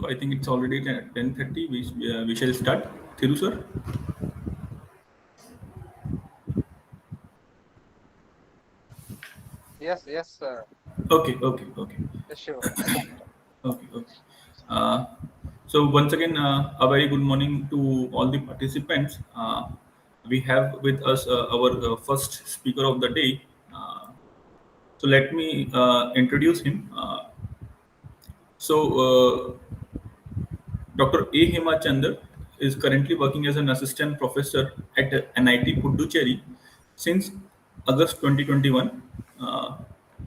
So I think it's already 10:30. We shall start. Thiru sir. Yes, Okay, okay, okay, sure. I can start. okay, okay. Uh, so once again, a very good morning to all the participants. We have with us our first speaker of the day. So let me introduce him. Dr. A. Hemachander is currently working as an assistant professor at NIT Puducherry since August 2021. Uh,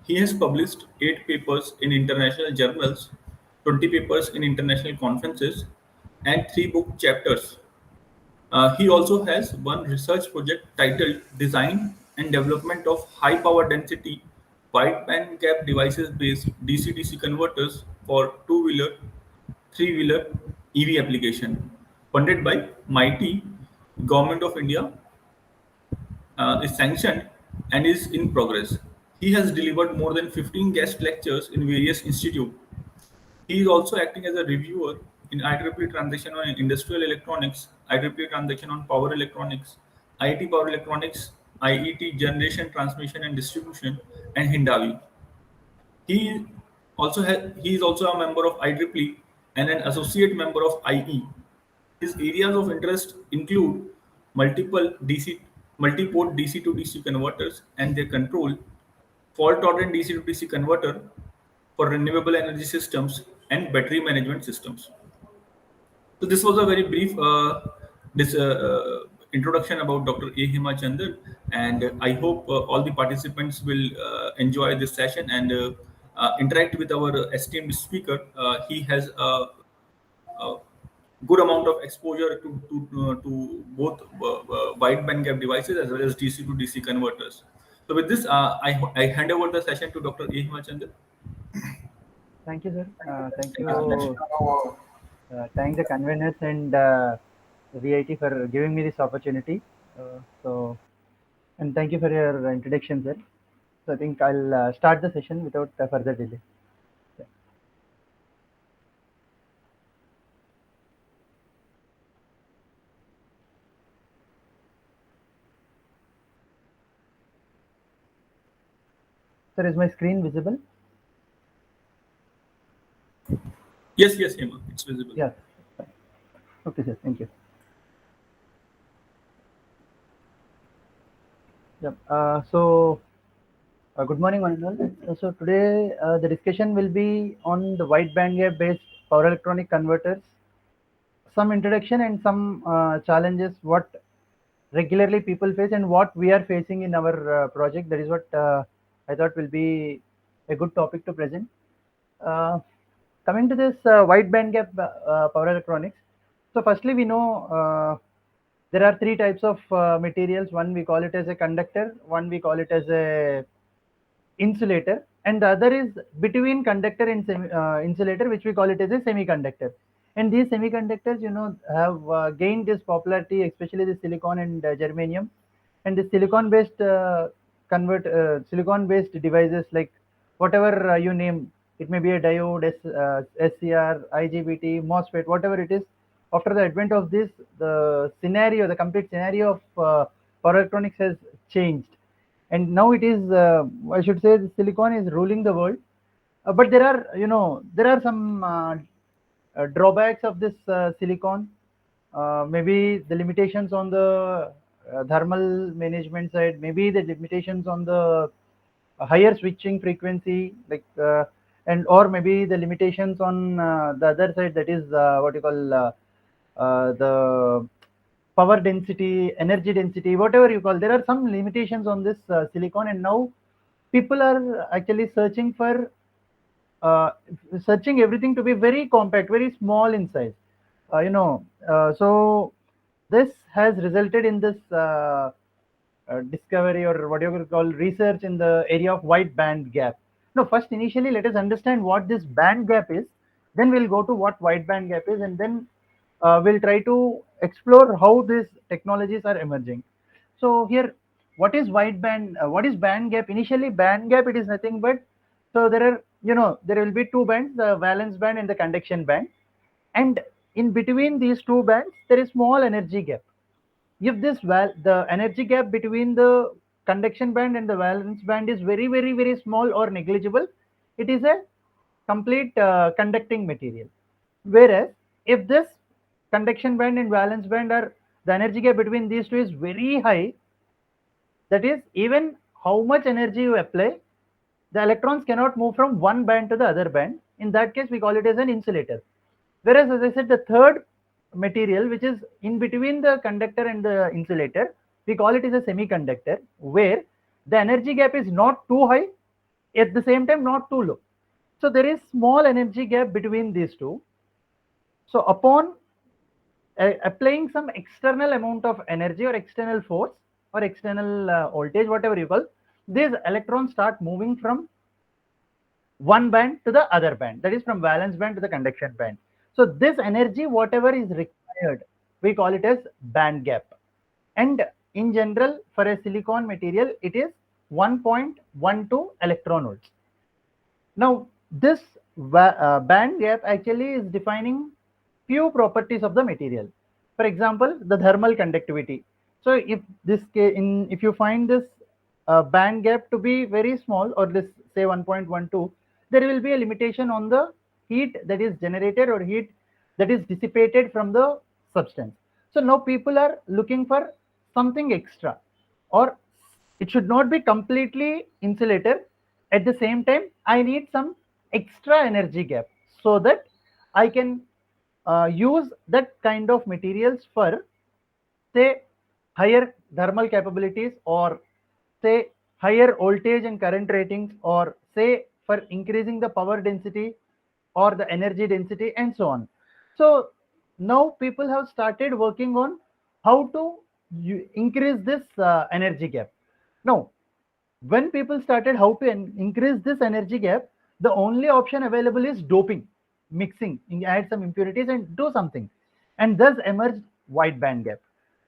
he has published 8 papers in international journals, 20 papers in international conferences, and 3 book chapters. He also has one research project titled Design and Development of High Power Density Wide Band Gap Devices Based DC-DC Converters for two-wheeler, three-wheeler EV application, funded by MIghty Government of India, is sanctioned and is in progress. He has delivered more than 15 guest lectures in various institutes. He is also acting as a reviewer in IEEE transaction on industrial electronics, IEEE transaction on power electronics, IT power electronics, IET generation, transmission and distribution, and Hindawi. He he is also a member of IEEE and an associate member of IE. His areas of interest include multiple DC, multi-port DC to DC converters and their control, fault-tolerant DC to DC converter for renewable energy systems, and battery management systems. So this was a very brief this introduction about Dr. A. Hemachandran, and I hope all the participants will enjoy this session and interact with our esteemed speaker. He has a good amount of exposure to both wide bandgap devices as well as DC to DC converters. So with this, I hand over the session to Dr. A. Hemachandran. Thank you, sir. Thank Thank you so much. you. Thank the conveners and VIT for giving me this opportunity. And thank you for your introduction, sir. So I think I'll start the session without further delay. Yeah. Sir, is my screen visible? Yes, yes, Hema, it's visible. Yes. Okay, sir. Thank you. Yep. Good morning, one and all. So today the discussion will be on the wide bandgap based power electronic converters, some introduction and some challenges what regularly people face and what we are facing in our project. That is what I thought will be a good topic to present. Uh, Coming to this wide bandgap power electronics. So firstly, we know there are 3 types of materials. One we call it as a conductor, one we call it as a insulator, and the other is between conductor and insulator, which we call it as a semiconductor. And these semiconductors, have gained this popularity, especially the silicon and germanium. And the silicon-based silicon-based devices, like whatever you name, it may be a diode, SCR, IGBT, MOSFET, whatever it is. After the advent of this, the complete scenario of power electronics has changed, and now it is I should say the silicon is ruling the world. But there are some drawbacks of this silicon. Maybe the limitations on the thermal management side, maybe the limitations on the higher switching frequency, like and or maybe the limitations on the other side, that is what you call the power density, energy density, whatever you call. There are some limitations on this silicon, and now people are actually uh, searching everything to be very compact, very small in size. So this has resulted in this discovery, or what you could call research, in the area of wide band gap. Now, first, initially, let us understand what this band gap is. Then we'll go to what wide band gap is, and then we'll try to explore how these technologies are emerging. So here, what is wide band? What is band gap? Initially, band gap, it is nothing but, so there are, there will be 2 bands, the valence band and the conduction band. and in between these two bands there is small energy gap. If the energy gap between the conduction band and the valence band is very very very small or negligible, it is a complete conducting material. Whereas if this conduction band and valence band are, the energy gap between these two is very high, that is, even how much energy you apply, the electrons cannot move from one band to the other band. In that case, we call it as an insulator. Whereas, as I said, the third material, which is in between the conductor and the insulator, we call it as a semiconductor, where the energy gap is not too high, at the same time not too low. So there is small energy gap between these two. So upon applying some external amount of energy or external force or external voltage, whatever you call, these electrons start moving from one band to the other band, that is from valence band to the conduction band. So this energy, whatever is required, we call it as band gap. And in general, for a silicon material, it is 1.12 electron volts. Now, this band gap actually is defining few properties of the material. For example, the thermal conductivity. So, if you find this band gap to be very small, or this say 1.12, there will be a limitation on the heat that is generated or heat that is dissipated from the substance. So now people are looking for something extra, or it should not be completely insulator. At the same time, I need some extra energy gap so that I can use that kind of materials for, say, higher thermal capabilities, or say higher voltage and current ratings, or say for increasing the power density or the energy density, and so on. So now people have started working on how to increase this energy gap. Now, when people started how to increase this energy gap, the only option available is doping, mixing, add some impurities and do something, and thus emerged wide band gap.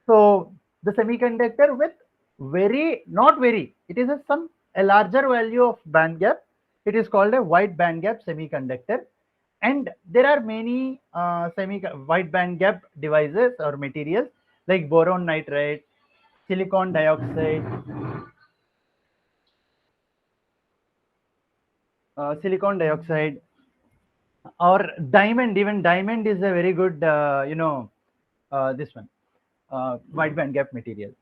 So the semiconductor with very, not very, it is a larger value of band gap, it is called a wide band gap semiconductor. And there are many wide band gap devices or materials like boron nitride, silicon dioxide, silicon dioxide, or diamond. Even diamond is a very good this one wide band gap material.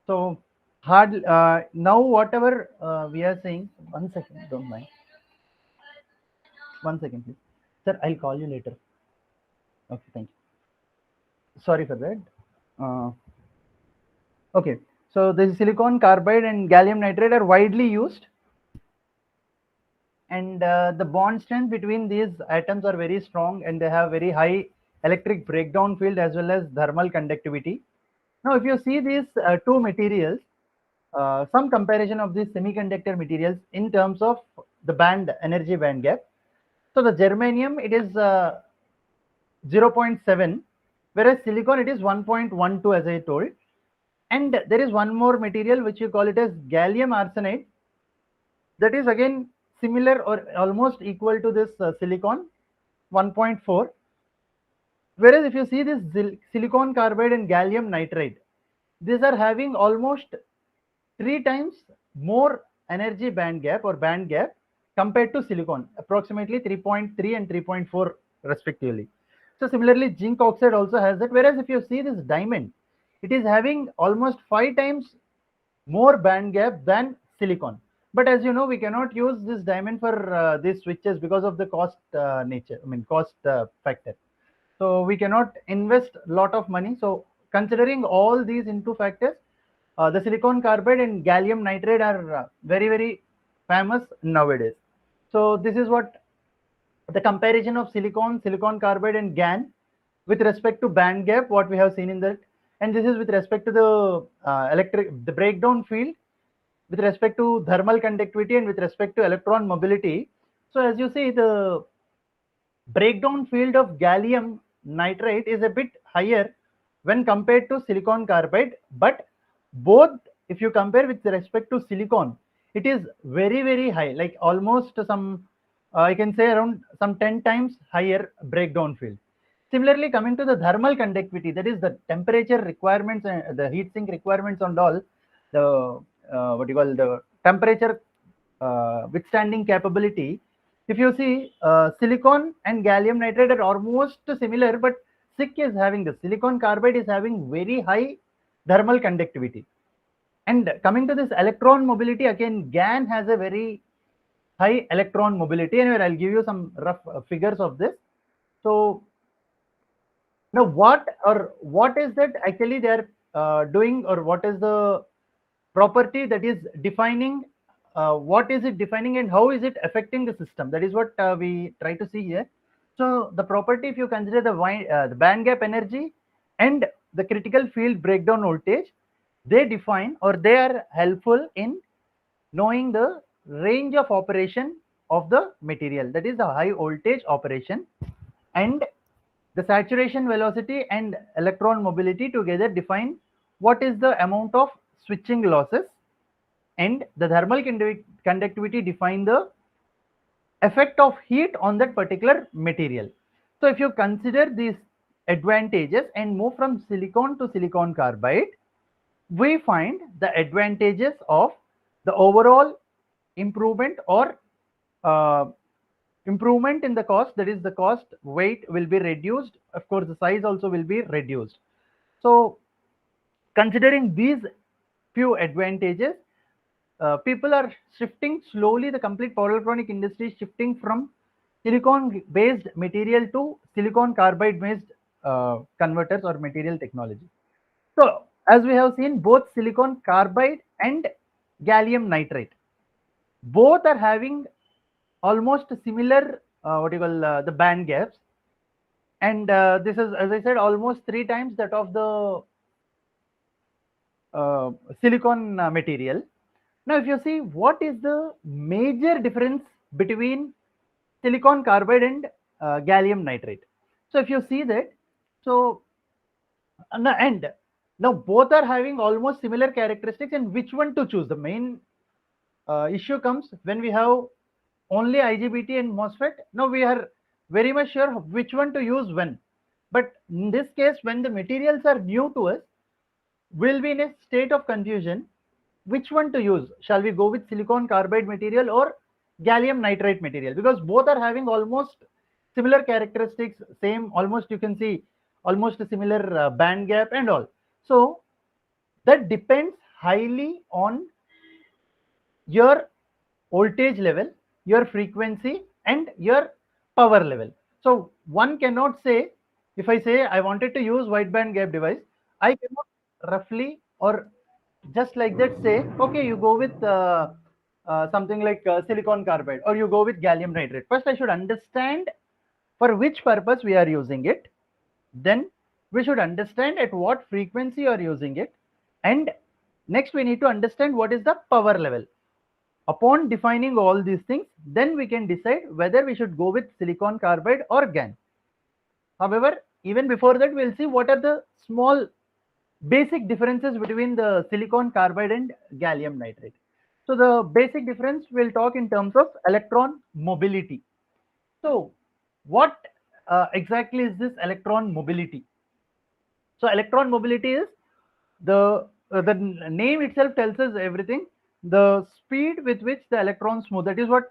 So hard now whatever we are saying, one second, don't mind, one second please, sir, I'll call you later. Okay, thank you, sorry for that. Okay, so the silicon carbide and gallium nitride are widely used, and the bond strength between these atoms are very strong, and they have very high electric breakdown field as well as thermal conductivity. Now, if you see these two materials, some comparison of these semiconductor materials in terms of the energy band gap. So the germanium, it is 0.7, whereas silicon, it is 1.12, as I told. And there is one more material which you call it as gallium arsenide, that is again similar or almost equal to this silicon, 1.4. Whereas if you see this silicon carbide and gallium nitride, these are having almost 3 times more energy band gap or band gap compared to silicon, approximately 3.3 and 3.4 respectively. So similarly, zinc oxide also has that. Whereas if you see this diamond, it is having almost 5 times more band gap than silicon. But as you know, we cannot use this diamond for these switches because of the cost cost factor. So we cannot invest a lot of money. So considering all these into factors, the silicon carbide and gallium nitride are very, very famous nowadays. So this is what the comparison of silicon carbide and GaN with respect to band gap, what we have seen in that. And this is with respect to the breakdown field, with respect to thermal conductivity, and with respect to electron mobility. So as you see, the breakdown field of gallium nitride is a bit higher when compared to silicon carbide, but both, if you compare with respect to silicon, it is very, very high, like almost some I can say around some 10 times higher breakdown field. Similarly, coming to the thermal conductivity, that is the temperature requirements and the heat sink requirements and all, the what you call the temperature withstanding capability. If you see, silicon and gallium nitride are almost similar, but SiC is having the silicon carbide is having very high thermal conductivity. And coming to this electron mobility, again, GaN has a very high electron mobility. Anyway, I'll give you some rough figures of this. So now what is that actually they are doing, or what is the property that is defining, what is it defining and how is it affecting the system? That is what we try to see here. So the property, if you consider the band gap energy and the critical field breakdown voltage, they define or they are helpful in knowing the range of operation of the material, that is the high voltage operation, and the saturation velocity and electron mobility together define what is the amount of switching losses, and the thermal conductivity define the effect of heat on that particular material. So if you consider these advantages and move from silicon to silicon carbide, we find the advantages of the overall improvement or uh, improvement in the cost, that is the cost weight will be reduced, of course the size also will be reduced. So considering these few advantages, people are shifting slowly, the complete power electronic industry is shifting from silicon based material to silicon carbide based converters or material technology. So as we have seen, both silicon carbide and gallium nitride, both are having almost similar what you call the band gaps, and this is, as I said, almost 3 times that of the uh, silicon material. Now if you see what is the major difference between silicon carbide and gallium nitride, so if you see that, so and now both are having almost similar characteristics, and which one to choose, the main issue comes when we have only IGBT and MOSFET. Now we are very much sure which one to use when. But in this case, when the materials are new to us, we'll be in a state of confusion. Which one to use? Shall we go with silicon carbide material or gallium nitride material? Because both are having almost similar characteristics, same, almost you can see almost a similar band gap and all. So that depends highly on your voltage level, your frequency, and your power level. So one cannot say, if I say I wanted to use wideband gap device, I cannot roughly or just like that say, okay, you go with something like silicon carbide or you go with gallium nitride. First, I should understand for which purpose we are using it. Then we should understand at what frequency you are using it. And next, we need to understand what is the power level. Upon defining all these things, then we can decide whether we should go with silicon carbide or GaN. However, even before that, we'll see what are the small basic differences between the silicon carbide and gallium nitride. So the basic difference we'll talk in terms of electron mobility. So what exactly is this electron mobility? So electron mobility is the name itself tells us everything. The speed with which the electrons move. That is what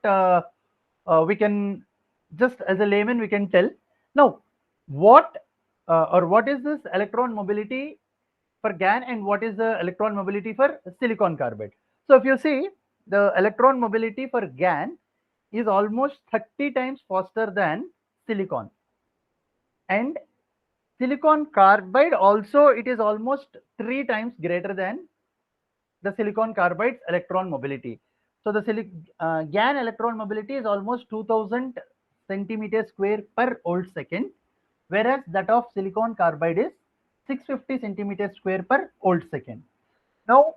we can just as a layman we can tell. Now, what is this electron mobility for GaN and what is the electron mobility for silicon carbide? So if you see, the electron mobility for GaN is almost 30 times faster than silicon, and silicon carbide also it is almost 3 times greater than the silicon carbide's electron mobility. So the GaN electron mobility is almost 2000 centimeters square per volt second, whereas that of silicon carbide is 650 centimeters square per volt second. Now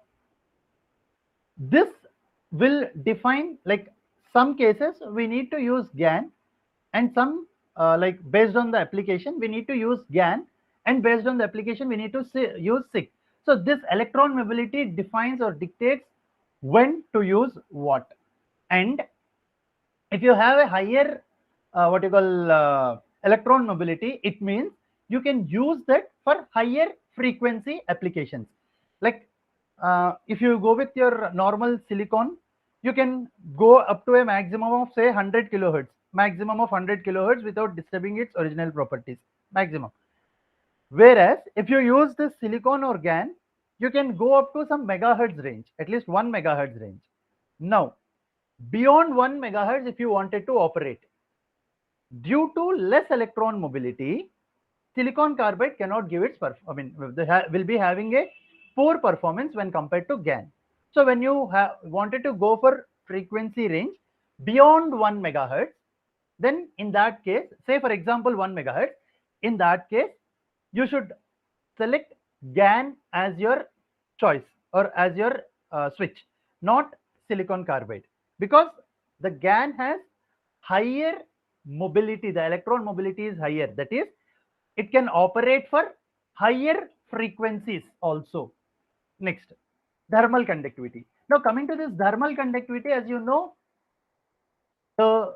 this will define, like some cases we need to use GaN, and some like based on the application we need to use GaN, and based on the application we need to use SiC. So this electron mobility defines or dictates when to use what. And If you have a higher what you call electron mobility, it means you can use that for higher frequency applications. Like if you go with your normal silicon, you can go up to a maximum of say 100 kilohertz, maximum of 100 kilohertz without disturbing its original properties, maximum. Whereas if you use this silicon or GaN, you can go up to some megahertz range, at least 1 megahertz range. Now, beyond 1 megahertz, if you wanted to operate, due to less electron mobility, silicon carbide cannot give its will be having a poor performance when compared to GaN. So when you wanted to go for frequency range beyond 1 megahertz, then in that case, say for example 1 megahertz, in that case you should select GaN as your choice or as your switch, not silicon carbide, because the GaN has higher mobility, the electron mobility is higher, that is it can operate for higher frequencies also. Next, thermal conductivity. Now coming to this thermal conductivity, as you know, the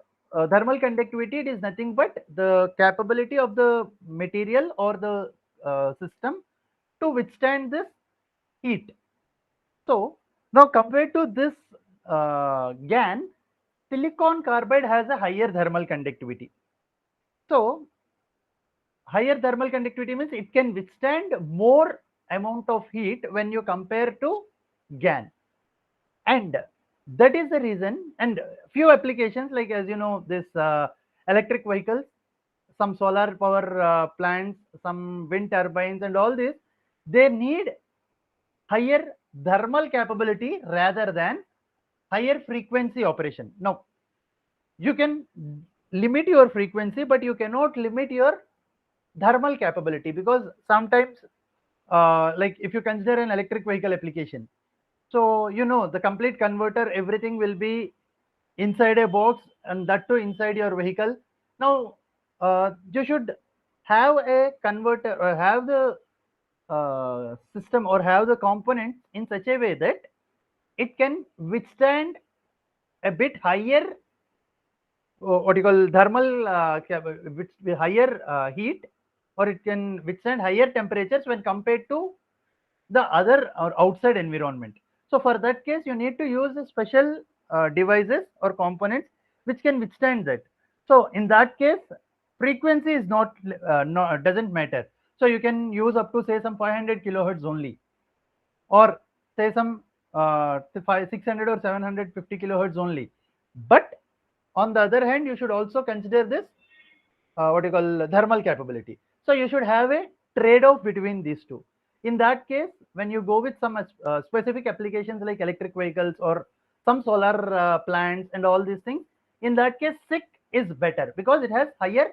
thermal conductivity, it is nothing but the capability of the material or the system to withstand this heat. So now compared to this GaN, silicon carbide has a higher thermal conductivity. So higher thermal conductivity means it can withstand more amount of heat when you compare to GaN. And that is the reason, and few applications, like as you know, this electric vehicles, some solar power plants, some wind turbines and all this, they need higher thermal capability rather than higher frequency operation. Now you can limit your frequency, but you cannot limit your thermal capability, because sometimes like if you consider an electric vehicle application, so you know the complete converter, everything will be inside a box, and that too inside your vehicle. Now you should have a converter or have the system or have the components in such a way that it can withstand a bit higher what you call thermal with higher heat, or it can withstand higher temperatures when compared to the other or outside environment. So for that case, you need to use special devices or components which can withstand that. So in that case, frequency is not doesn't matter. So you can use up to say some 500 kilohertz only, or say some 600 or 750 kilohertz only. But on the other hand, you should also consider this what you call thermal capability. So you should have a trade-off between these two. In that case, when you go with some specific applications like electric vehicles or some solar plants and all these things, in that case, SiC is better because it has higher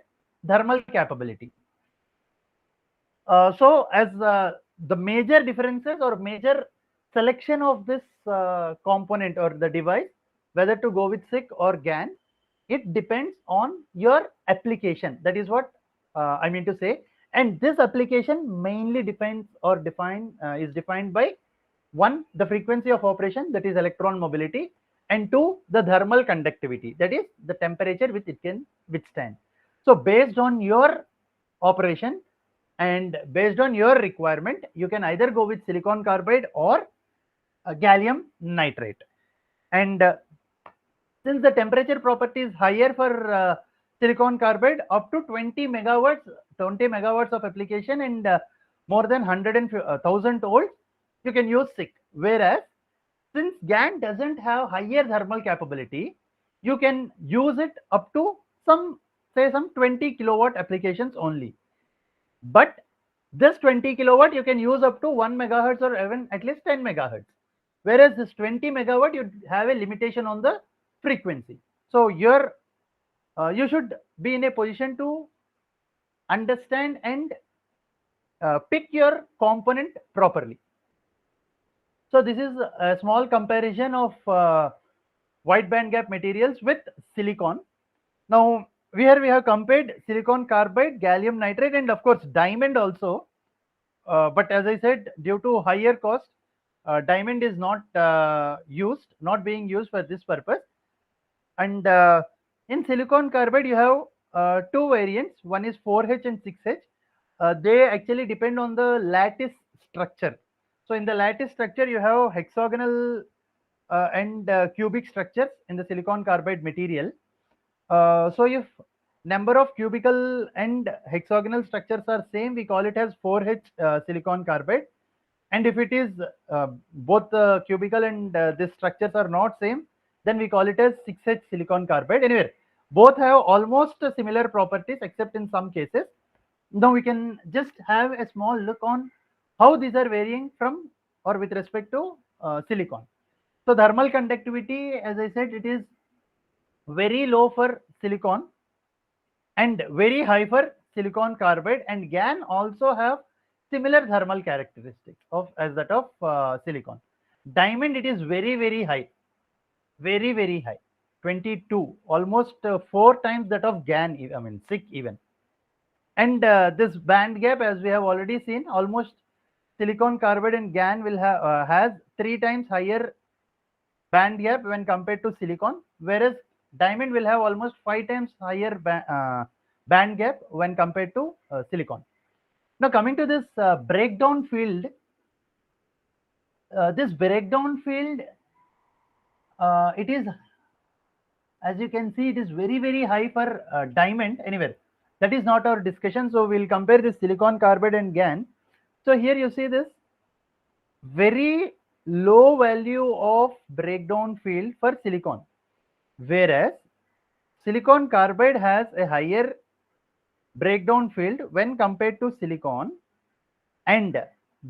thermal capability. So as the major differences or major selection of this component or the device, whether to go with SiC or GaN, it depends on your application. That is what I mean to say. And this application mainly depends or is defined by one, the frequency of operation, that is electron mobility, and two, the thermal conductivity, that is the temperature which it can withstand. So based on your operation and based on your requirement, you can either go with silicon carbide or gallium nitride. And since the temperature property is higher for silicon carbide, up to 20 megawatts of application, and more than 1,000 volts, you can use SiC. Whereas since GaN doesn't have higher thermal capability, you can use it up to some 20 kilowatt applications only. But this 20 kilowatt you can use up to 1 megahertz or even at least 10 megahertz. Whereas this 20 megawatt, you have a limitation on the frequency. So you should be in a position to understand and pick your component properly. So this is a small comparison of wide band gap materials with silicon. Now here we have compared silicon carbide, gallium nitride, and of course diamond also. But as I said, due to higher cost, diamond is not being used for this purpose. And In silicon carbide, you have two variants. One is 4H and 6H. They actually depend on the lattice structure. So in the lattice structure, you have hexagonal and cubic structures in the silicon carbide material. So if number of cubical and hexagonal structures are same, we call it as 4H silicon carbide. And if it is both the cubical and these structures are not same, then we call it as 6H silicon carbide. Anyway, both have almost similar properties except in some cases. Now we can just have a small look on how these are varying from or with respect to silicon. So thermal conductivity, as I said, it is very low for silicon and very high for silicon carbide, and GaN also have similar thermal characteristics of as that of silicon. Diamond, it is very high, very high, 22, almost 4 times that of GaN, I mean SiC even. And this band gap, as we have already seen, almost silicon carbide and GaN will have has 3 times higher band gap when compared to silicon, whereas diamond will have almost 5 times higher band gap when compared to silicon. Now coming to this breakdown field, it is, as you can see, it is very high for diamond. Anyway, that is not our discussion, so we'll compare this silicon carbide and GaN. So here you see this very low value of breakdown field for silicon, whereas silicon carbide has a higher breakdown field when compared to silicon, and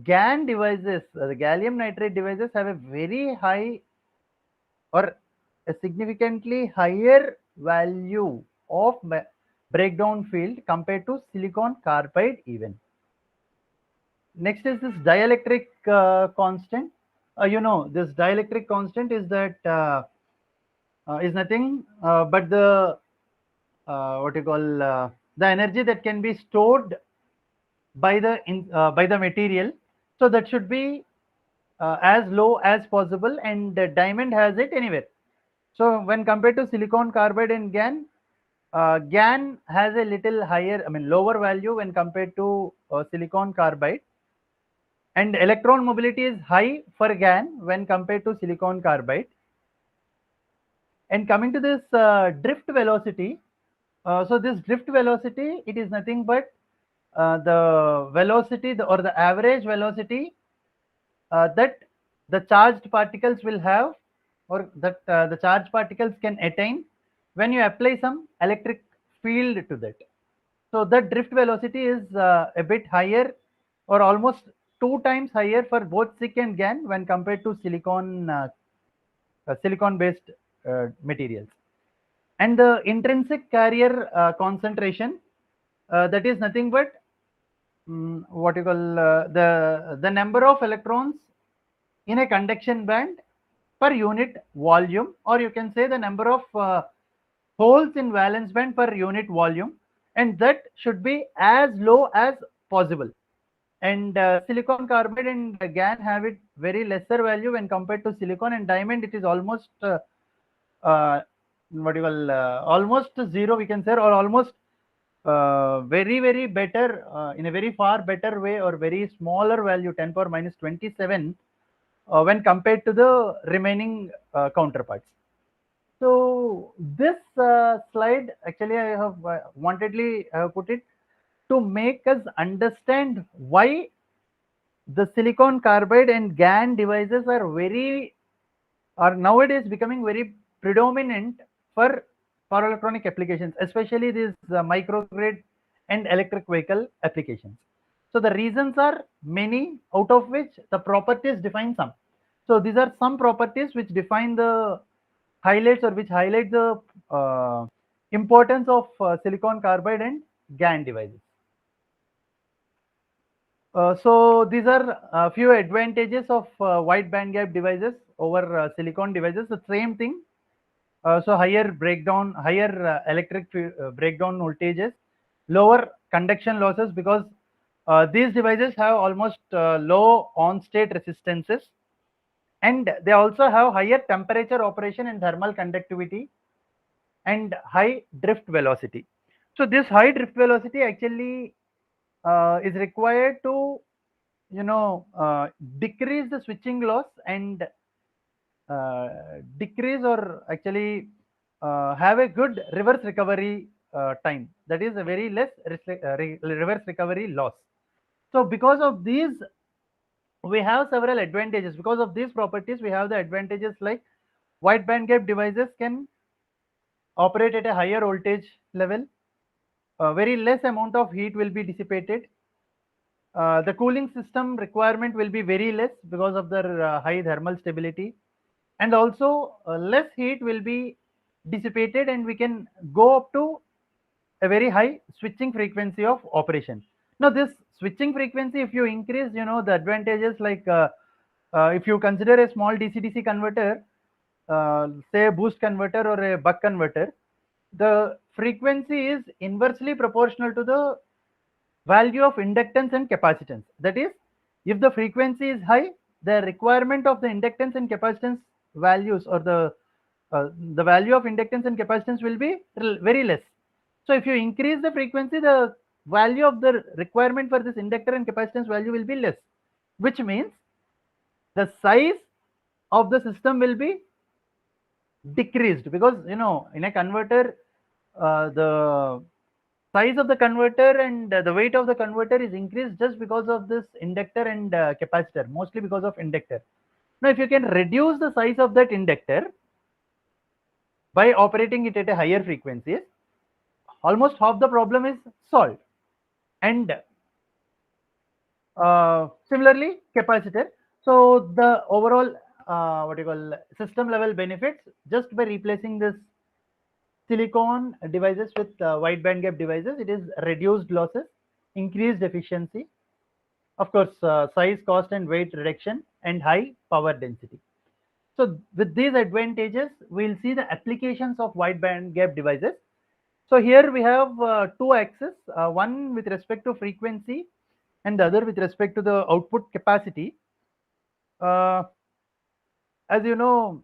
GaN devices, the gallium nitride devices, have a very high or a significantly higher value of breakdown field compared to silicon carbide even. Next is this dielectric constant. This dielectric constant is that is nothing but the what you call the energy that can be stored by the material. So that should be as low as possible, and diamond has it anywhere. So when compared to silicon carbide and GaN, GaN has a little higher, I mean lower value when compared to silicon carbide, and electron mobility is high for GaN when compared to silicon carbide. And coming to this drift velocity, so this drift velocity, it is nothing but the velocity or the average velocity that the charged particles will have, or that the charged particles can attain when you apply some electric field to that. So that drift velocity is a bit higher, or almost 2 times higher for both SiC and GaN when compared to silicon based materials. And the intrinsic carrier concentration, that is nothing but what you call the number of electrons in a conduction band per unit volume, or you can say the number of holes in valence band per unit volume, and that should be as low as possible. And silicon carbide and GaN have it very lesser value when compared to silicon, and diamond it is almost almost zero, we can say, or almost very better, in a very far better way, or very smaller value, 10 power minus 27 when compared to the remaining counterparts. So this slide, actually I have wantedly put it to make us understand why the silicon carbide and GaN devices are nowadays becoming very predominant for power electronic applications, especially these microgrid and electric vehicle applications. So the reasons are many, out of which the properties define some. So these are some properties which define the highlights, or which highlight the importance of silicon carbide and GaN devices. So these are a few advantages of wide bandgap devices over silicon devices. The same thing. So higher breakdown, higher electric breakdown voltages, lower conduction losses, because these devices have almost low on-state resistances, and they also have higher temperature operation and thermal conductivity, and high drift velocity. So this high drift velocity actually is required to decrease the switching loss and decrease or actually have a good reverse recovery time, that is a very less reverse recovery loss. So because of these we have several advantages. Because of these properties we have the advantages like wide band gap devices can operate at a higher voltage level, very less amount of heat will be dissipated, the cooling system requirement will be very less because of their high thermal stability, and also less heat will be dissipated, and we can go up to a very high switching frequency of operation. Now this switching frequency, if you increase, the advantages like if you consider a small DC-DC converter, say a boost converter or a buck converter, the frequency is inversely proportional to the value of inductance and capacitance. That is, if the frequency is high, the requirement of the inductance and capacitance values, or the value of inductance and capacitance will be very less. So if you increase the frequency, the value of the requirement for this inductor and capacitance value will be less, which means the size of the system will be decreased, because in a converter the size of the converter and the weight of the converter is increased just because of this inductor and capacitor, mostly because of inductor. Now if you can reduce the size of that inductor by operating it at a higher frequencies, almost half the problem is solved. And similarly capacitor, so the overall what you call system level benefits, just by replacing this silicon devices with wide band gap devices, it is reduced losses, increased efficiency, of course size, cost and weight reduction, and high power density. So with these advantages we'll see the applications of wide band gap devices. So here we have two axes, one with respect to frequency and the other with respect to the output capacity. uh, as you know,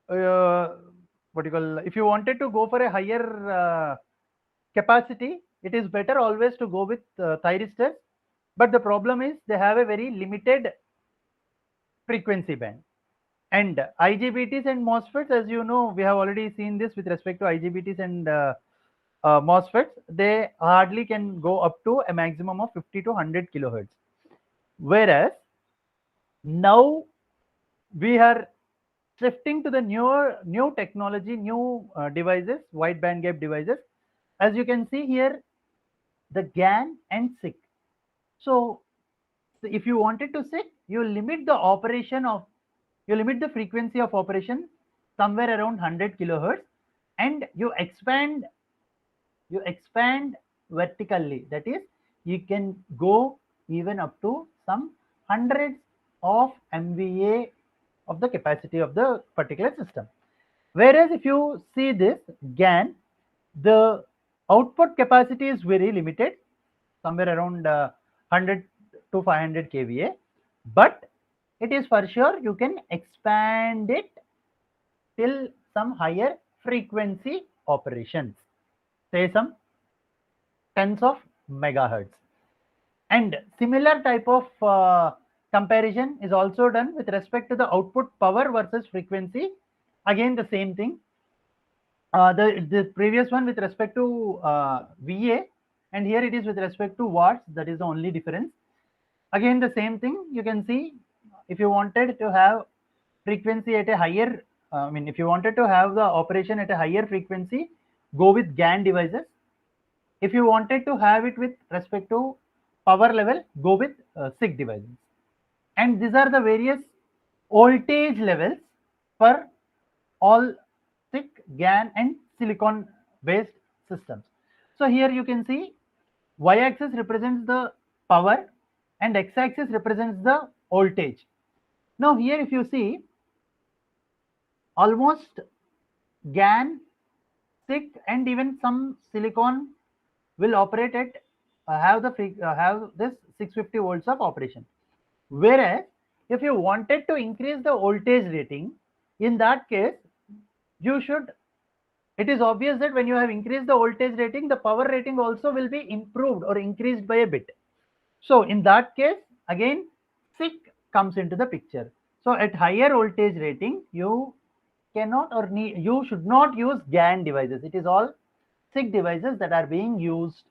what you call, if you wanted to go for a higher capacity, it is better always to go with thyristors, but the problem is they have a very limited frequency band. And IGBTs and MOSFETs, as you know, we have already seen this with respect to IGBTs and MOSFETs, they hardly can go up to a maximum of 50 to 100 kilohertz. Whereas now we are shifting to the new technology, new devices, wide band gap devices. As you can see here, the GAN and SiC. So if you wanted to SiC, you limit the operation of, you limit the frequency of operation somewhere around 100 kilohertz, and you expand vertically. That is, you can go even up to some hundreds of MVA of the capacity of the particular system. Whereas if you see this GAN, the output capacity is very limited, somewhere around 100 to 500 kVA, but it is for sure you can expand it till some higher frequency operations, say some tens of megahertz. And similar type of comparison is also done with respect to the output power versus frequency. Again, the same thing. The previous one with respect to VA, and here it is with respect to watts. That is the only difference. Again, the same thing. You can see, if you wanted to have frequency at a higher, if you wanted to have the operation at a higher frequency, go with GAN devices. If you wanted to have it with respect to power level, go with SiC devices. And these are the various voltage levels for all SiC, GAN and silicon based systems. So here you can see y-axis represents the power and x-axis represents the voltage. Now here if you see, almost GAN, SiC and even some silicon will operate at have this 650 volts of operation. Whereas if you wanted to increase the voltage rating, in that case you should it is obvious that when you have increased the voltage rating, the power rating also will be improved or increased by a bit. So in that case, again, SiC comes into the picture. So at higher voltage rating, you cannot or you should not use GaN devices. It is all SiC devices that are being used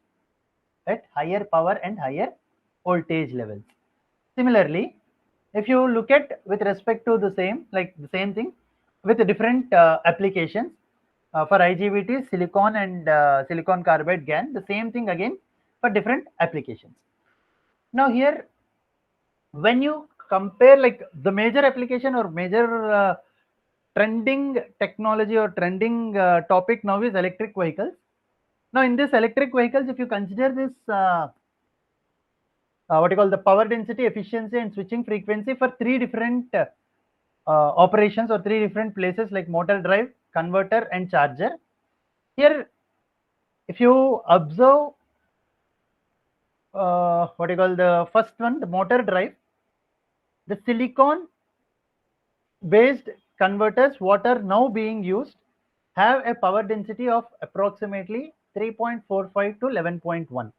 at higher power and higher voltage levels. Similarly, if you look at with respect to the same thing with the different applications for IGBT, silicon and silicon carbide GaN, the same thing again for different applications. Now here, when you compare like the major application or major trending technology or trending topic now is electric vehicles. Now in this electric vehicles, if you consider this what you call the power density, efficiency and switching frequency for three different operations or three different places like motor drive, converter and charger. Here, if you observe what you call the first one, the motor drive, the silicon based converters what are now being used have a power density of approximately 3.45 to 11.1,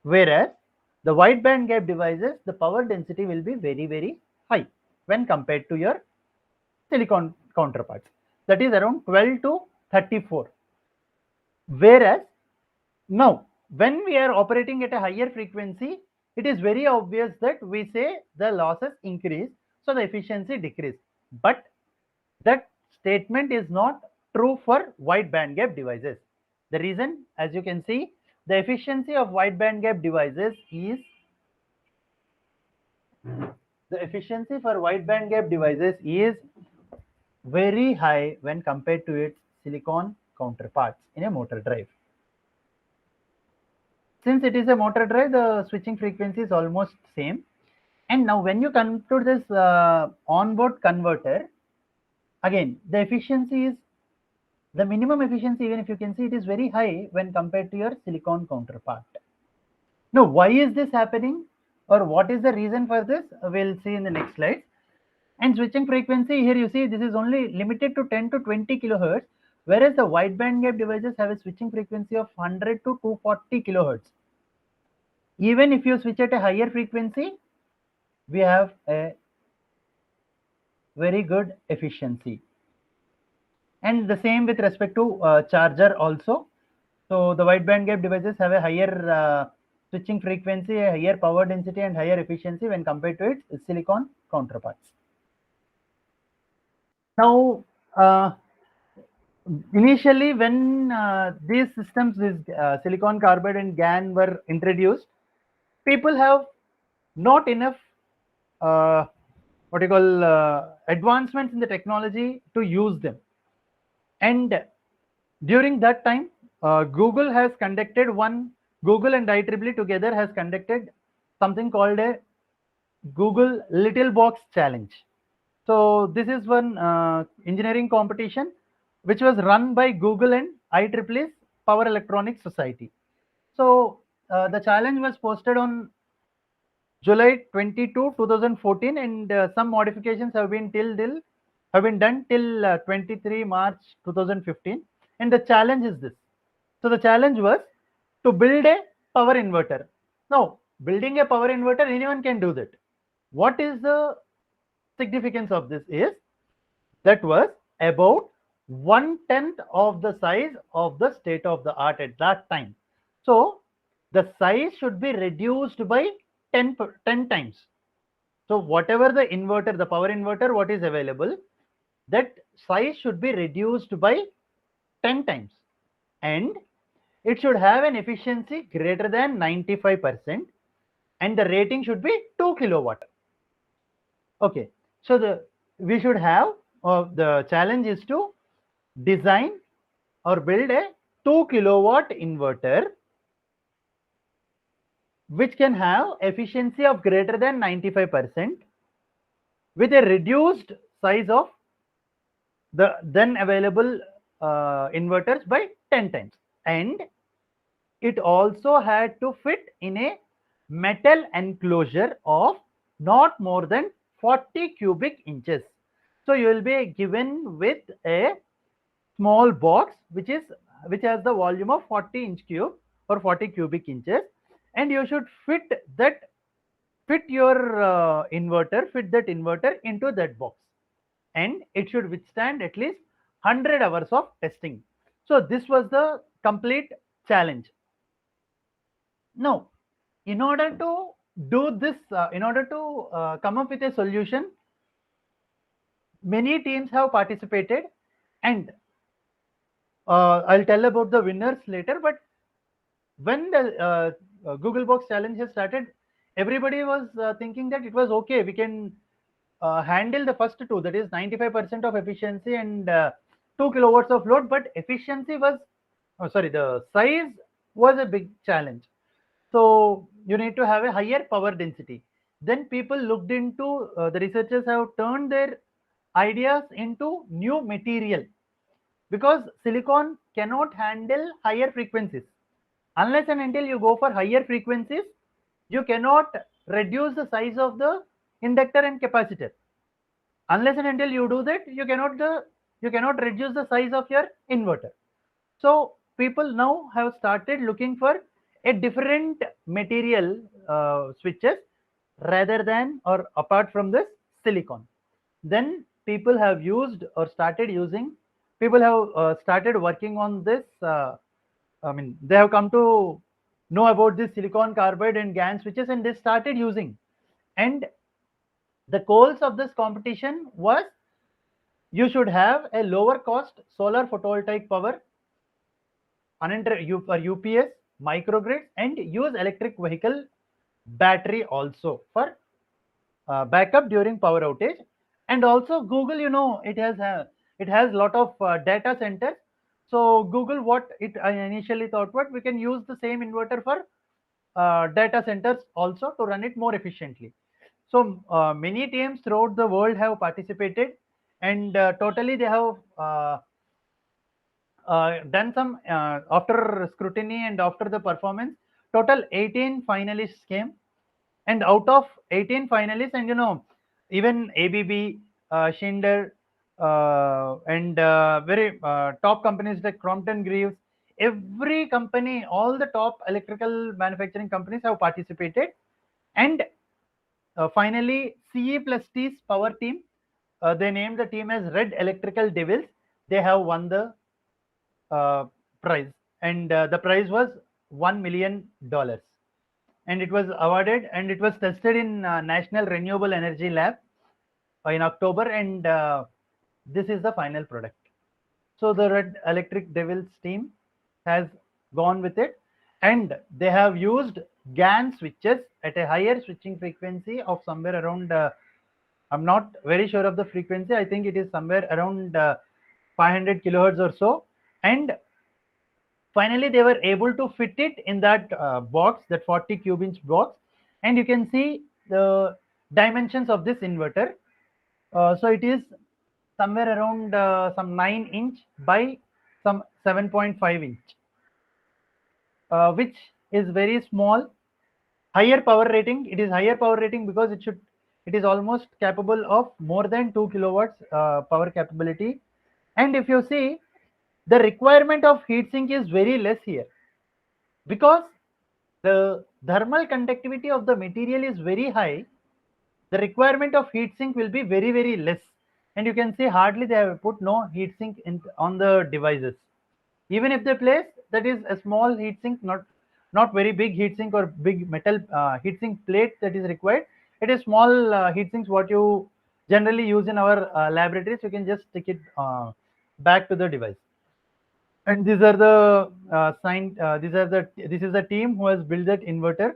whereas the wide band gap devices, the power density will be very high when compared to your silicon counterparts, that is around 12 to 34. Whereas now when we are operating at a higher frequency, it is very obvious that we say the losses increase, so the efficiency decrease, but that statement is not true for wide band gap devices. The reason, as you can see, the efficiency of wide band gap devices is very high when compared to its silicon counterparts in a motor drive. Since it is a motor drive, the switching frequency is almost same. And now when you come to this onboard converter, again, the efficiency is the minimum efficiency, even if you can see, it is very high when compared to your silicon counterpart. Now, why is this happening or what is the reason for this? We'll see in the next slide. And switching frequency, here you see this is only limited to 10 to 20 kilohertz, whereas the wide band gap devices have a switching frequency of 100 to 240 kilohertz. Even if you switch at a higher frequency, we have a very good efficiency. And the same with respect to charger also. So the wide band gap devices have a higher switching frequency, a higher power density and higher efficiency when compared to its silicon counterparts. Now, initially when these systems, this silicon carbide and GaN were introduced, people have not enough what you call advancements in the technology to use them. And during that time, Google and IEEE together has conducted something called a Google Little Box Challenge. So this is one engineering competition which was run by Google and IEEE's Power Electronics Society. So the challenge was posted on July 22, 2014, and some modifications have been done till 23 March 2015. And the challenge is this. So the challenge was to build a power inverter. Now, building a power inverter, anyone can do that. What is the significance of this is that was about 1/10 of the size of the state of the art at that time. So the size should be reduced by 10 times. So whatever the inverter, the power inverter, what is available, that size should be reduced by 10 times. And it should have an efficiency greater than 95%. And the rating should be 2 kilowatt. Okay. So we should have, the challenge is to design or build a 2 kilowatt inverter which can have efficiency of greater than 95% with a reduced size of the then available inverters by 10 times. And it also had to fit in a metal enclosure of not more than 40 cubic inches. So you will be given with a small box which has the volume of 40-inch cube or 40 cubic inches, and you should fit your fit that inverter into that box, and it should withstand at least 100 hours of testing. So this was the complete challenge. Now, in order to do this, in order to come up with a solution, many teams have participated, and I'll tell about the winners later. But when the Google Box challenge has started, everybody was thinking that it was okay. We can handle the first two, that is 95% of efficiency and 2 kilowatts of load. But efficiency was, the size was a big challenge. So you need to have a higher power density. Then people looked into, the researchers have turned their ideas into new material, because silicon cannot handle higher frequencies. Unless and until you go for higher frequencies, you cannot reduce the size of the inductor and capacitor. Unless and until you do that, you cannot reduce the size of your inverter. So people now have started looking for a different material switches rather than or apart from this silicon. Then people have used or started using, people have started working on this. They have come to know about this silicon carbide and GaN switches, and they started using. And the goals of this competition was, you should have a lower cost solar photovoltaic power, for UPS, microgrids, and use electric vehicle battery also for backup during power outage. And also Google, it has lot of data centers. So Google, what it initially thought, what we can use the same inverter for data centers also to run it more efficiently. So many teams throughout the world have participated, and totally they have done some, after scrutiny and after the performance, total 18 finalists came. And out of 18 finalists, and even ABB, Schindler, and very top companies like Crompton Greaves, every company, all the top electrical manufacturing companies have participated. And finally, CE plus T's power team, they named the team as Red Electrical Devils. They have won the uh, prize, and the prize was $1 million, and it was awarded, and it was tested in National Renewable Energy Lab in October, and this is the final product. So the Red Electric Devils team has gone with it, and they have used GaN switches at a higher switching frequency of somewhere around, I'm not very sure of the frequency, I think it is somewhere around 500 kilohertz or so. And finally they were able to fit it in that box, that 40 cube inch box, and you can see the dimensions of this inverter. So it is somewhere around some 9-inch by some 7.5-inch, which is very small. Higher power rating, it is higher power rating because it is almost capable of more than 2 kilowatts power capability. And if you see, the requirement of heatsink is very less here, because the thermal conductivity of the material is very high. The requirement of heatsink will be very, very less, and you can see hardly they have put no heatsink on the devices. Even if they place, that is a small heatsink, not very big heatsink or big metal heatsink plate that is required. It is small heatsinks what you generally use in our laboratories. You can just stick it back to the device. And these are the this is the team who has built that inverter,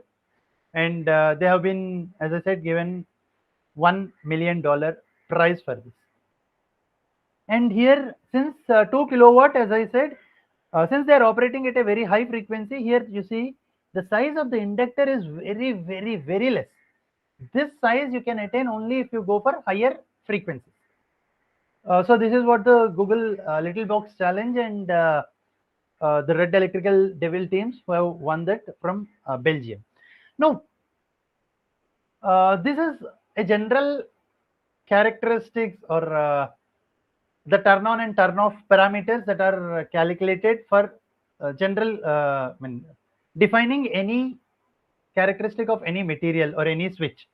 and they have been, as I said, given $1 million prize for this. And here, since 2 kilowatt, as I said, since they are operating at a very high frequency, here you see the size of the inductor is very, very, very less. This size you can attain only if you go for higher frequencies. So this is what the Google Little Box Challenge and the Red Electrical Devil teams who have won that from Belgium. Now, this is a general characteristics or the turn on and turn off parameters that are calculated for general, defining any characteristic of any material or any switch.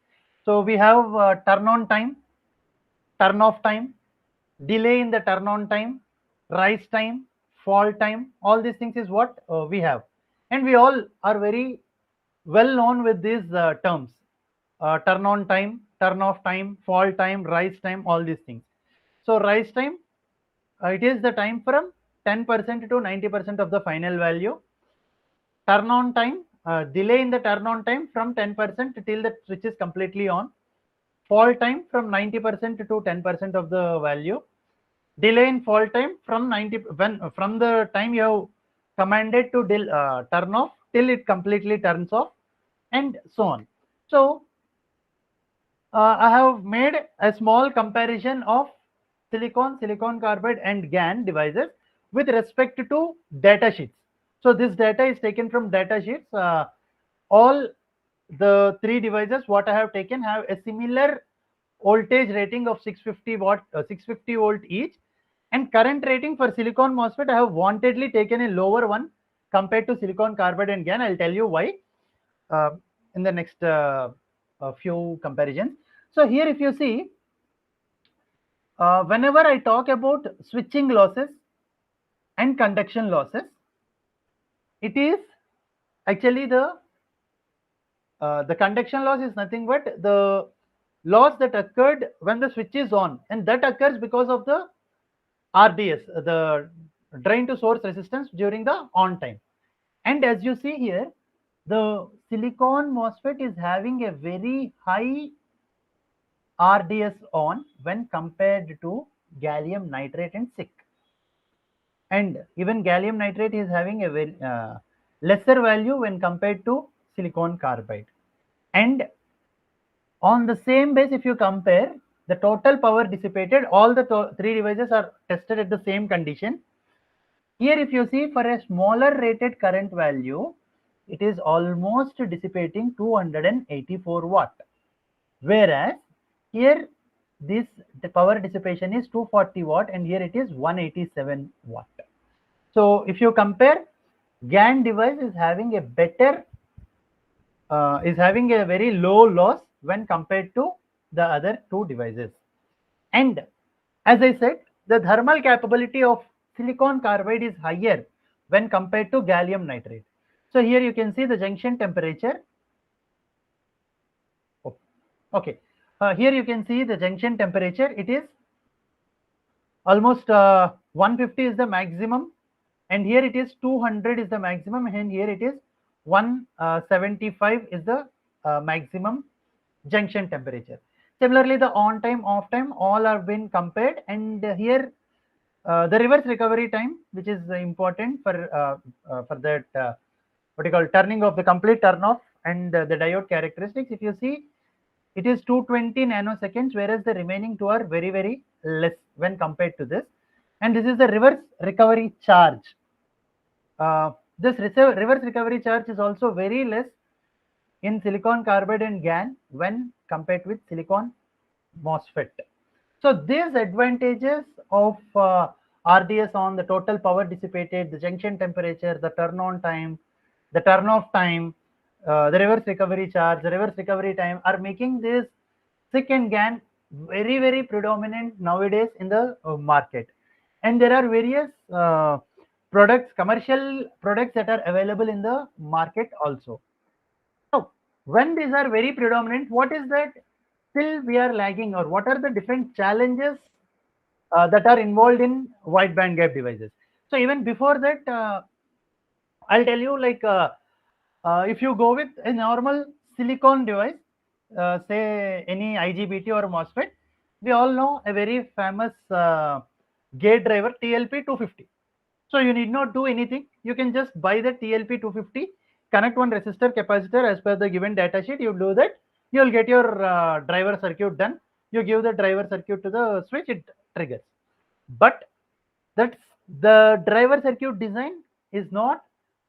So we have turn on time, turn off time, delay in the turn on time, rise time, fall time. All these things is what we have, and we all are very well known with these terms: turn on time, turn off time, fall time, rise time, all these things. So rise time, it is the time from 10% to 90% of the final value. Turn on time, delay in the turn on time from 10% till the switch is completely on. Fall time from 90% to 10% of the value. Delay in fall time from 90, when from the time you have commanded to turn off till it completely turns off, and so on. So I have made a small comparison of silicon carbide and GaN devices with respect to data sheets. So this data is taken from data sheets. All the three devices what I have taken have a similar voltage rating of 650 watt, 650 volt each, and current rating for silicon MOSFET I have wantedly taken a lower one compared to silicon carbide and GaN. I'll tell you why uh, in the next few comparisons. So here if you see, whenever I talk about switching losses and conduction losses, it is actually the conduction loss is nothing but the loss that occurred when the switch is on, and that occurs because of the RDS, the drain to source resistance during the on time. And as you see here, the silicon MOSFET is having a very high RDS on when compared to gallium nitrate and SiC. And even gallium nitrate is having a very lesser value when compared to silicon carbide. And on the same base, if you compare the total power dissipated, all the three devices are tested at the same condition. Here, if you see, for a smaller rated current value, it is almost dissipating 284 watt. Whereas here, the power dissipation is 240 watt, and here it is 187 watt. So if you compare, GaN device is having a better, is having a very low loss when compared to the other two devices. And as I said, the thermal capability of silicon carbide is higher when compared to gallium nitrate. So here you can see the junction temperature. Okay, here you can see the junction temperature. It is almost 150 is the maximum, and here it is 200 is the maximum, and here it is 175 is the maximum junction temperature. Similarly, the on time, off time, all have been compared, and here the reverse recovery time, which is important for that what you call turning of the complete turn off, and the diode characteristics. If you see, it is 220 nanoseconds, whereas the remaining two are very less when compared to this. And this is the reverse recovery charge. This reverse recovery charge is also very less in silicon carbide and GaN when compared with silicon MOSFET. So these advantages of RDS on the total power dissipated, the junction temperature, the turn on time, the turn off time, the reverse recovery charge, the reverse recovery time are making this SiC and GaN very predominant nowadays in the market. And there are various products, commercial products that are available in the market also. Now, when these are very predominant, what is that still we are lagging, or what are the different challenges that are involved in wide band gap devices? So even before that, I'll tell you, like if you go with a normal silicon device, say any IGBT or MOSFET, we all know a very famous gate driver TLP 250. So you need not do anything. You can just buy the TLP 250, connect one resistor capacitor as per the given data sheet. You do that, you will get your driver circuit done. You give the driver circuit to the switch, it triggers. But that's the driver circuit design is not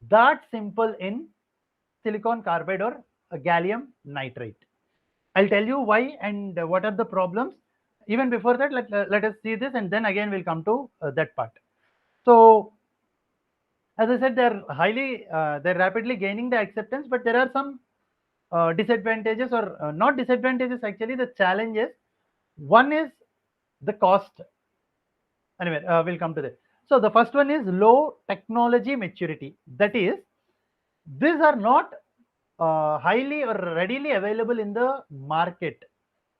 that simple in silicon carbide or gallium nitrate. I'll tell you why and what are the problems even before that, let us see this, and then again we'll come to that part. So as I said, they're rapidly gaining the acceptance, but there are some disadvantages, or not disadvantages actually, the challenges. One is the cost. Anyway, we'll come to that. So the first one is low technology maturity. That is, these are not highly or readily available in the market.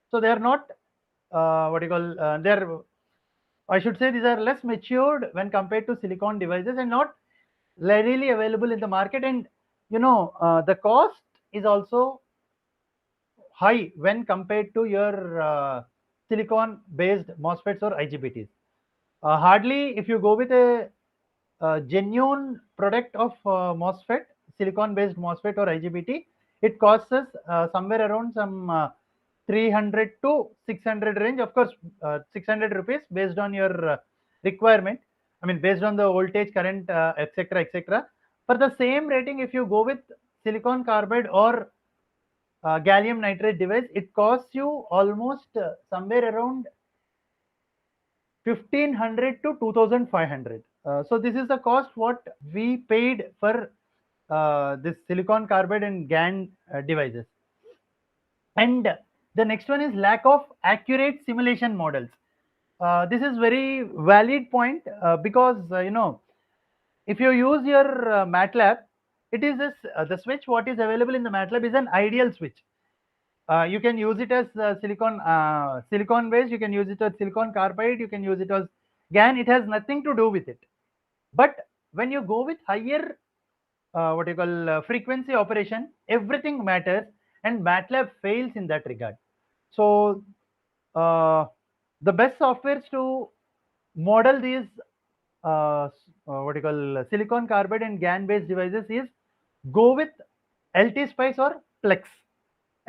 So they are not what you call they're I should say these are less matured when compared to silicon devices, and not readily available in the market. And the cost is also high when compared to your silicon based MOSFETs or IGBTs. Hardly, if you go with a genuine product of MOSFET, silicon based MOSFET or IGBT, it costs us somewhere around some 300 to 600 range. Of course, 600 rupees based on your requirement. I mean, based on the voltage, current, etc., etc. For the same rating, if you go with silicon carbide or gallium nitride device, it costs you almost somewhere around 1500 to 2500. So this is the cost what we paid for this silicon carbide and GaN devices. And the next one is lack of accurate simulation models. This is very valid point because if you use your MATLAB, it is this, the switch what is available in the MATLAB is an ideal switch. You can use it as silicon based, you can use it as silicon carbide, you can use it as GaN. It has nothing to do with it. But when you go with higher what you call frequency operation, everything matters, and MATLAB fails in that regard. So the best softwares to model these what you call silicon carbide and GaN based devices is go with LT-Spice or Plex.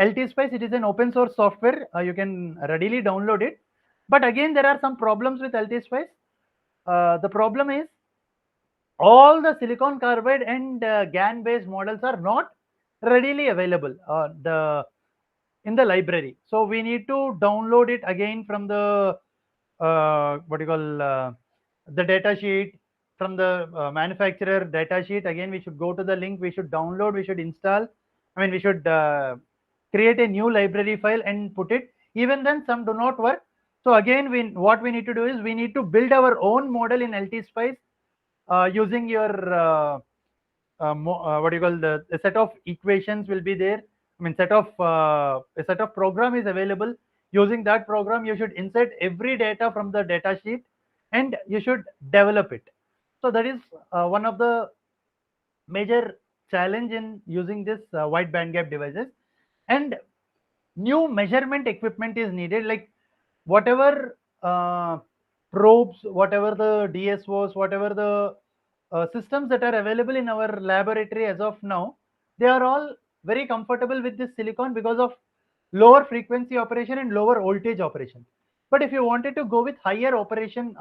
LT-Spice, it is an open source software. You can readily download it. But again, there are some problems with LT-Spice. The problem is all the silicon carbide and GaN based models are not readily available in the library. So we need to download it again from the what you call the data sheet, from the manufacturer data sheet. Again, we should go to the link, we should download, we should install. I mean, we should create a new library file and put it. Even then, some do not work. So again, what we need to do is we need to build our own model in LT-Spice using your what do you call the set of equations will be there. I mean, a set of program is available. Using that program, you should insert every data from the data sheet, and you should develop it. So that is one of the major challenge in using this wide bandgap devices. And new measurement equipment is needed, like whatever probes, whatever the DSOs, whatever the systems that are available in our laboratory as of now, they are all very comfortable with this silicon because of lower frequency operation and lower voltage operation. But if you wanted to go with higher operating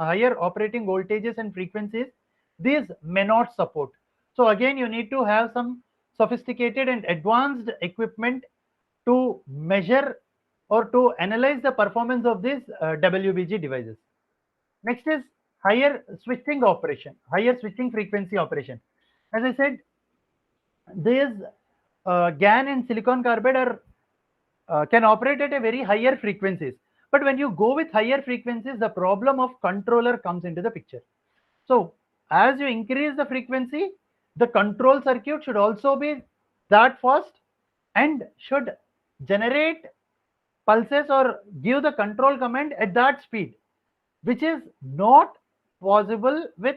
voltages and frequencies, these may not support. So again, you need to have some sophisticated and advanced equipment to measure or to analyze the performance of these WBG devices. Next is higher switching frequency operation. As I said, these GaN and silicon carbide can operate at a very higher frequencies. But when you go with higher frequencies, the problem of controller comes into the picture. So as you increase the frequency, the control circuit should also be that fast and should generate pulses or give the control command at that speed, which is not possible with,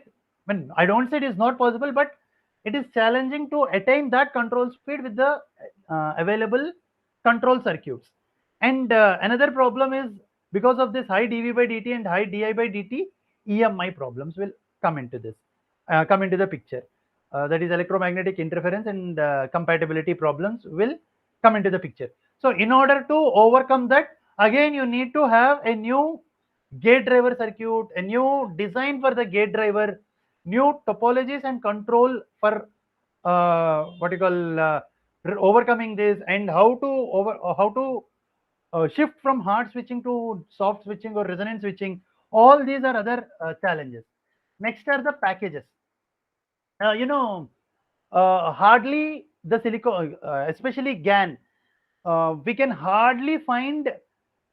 I mean, I don't say it is not possible, but it is challenging to attain that control speed with the available control circuits. And another problem is, because of this high dV by dt and high di by dt, EMI problems will come into the picture. That is electromagnetic interference and compatibility problems will come into the picture. So in order to overcome that, again you need to have a new gate driver circuit, a new design for the gate driver, new topologies and control for what you call overcoming this, and how to shift from hard switching to soft switching or resonant switching. All these are other challenges. Next are the packages. You know, hardly the silicon, especially GAN, we can hardly find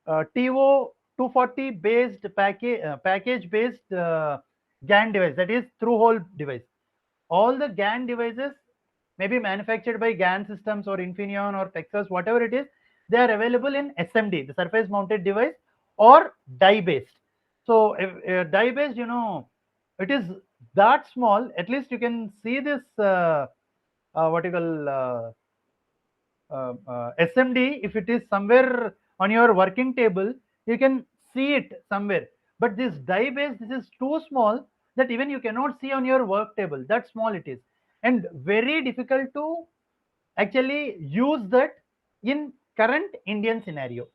TO 240 based package based GAN device, that is through hole device. All the GAN devices may be manufactured by GAN systems or Infineon or Texas, whatever it is, they are available in SMD, the surface mounted device, or die based. So if die based, you know, it is that small, at least you can see this what you call SMD. If it is somewhere on your working table, you can see it somewhere. But this die base, this is too small that even you cannot see on your work table. That small it is, and very difficult to actually use that in current Indian scenario.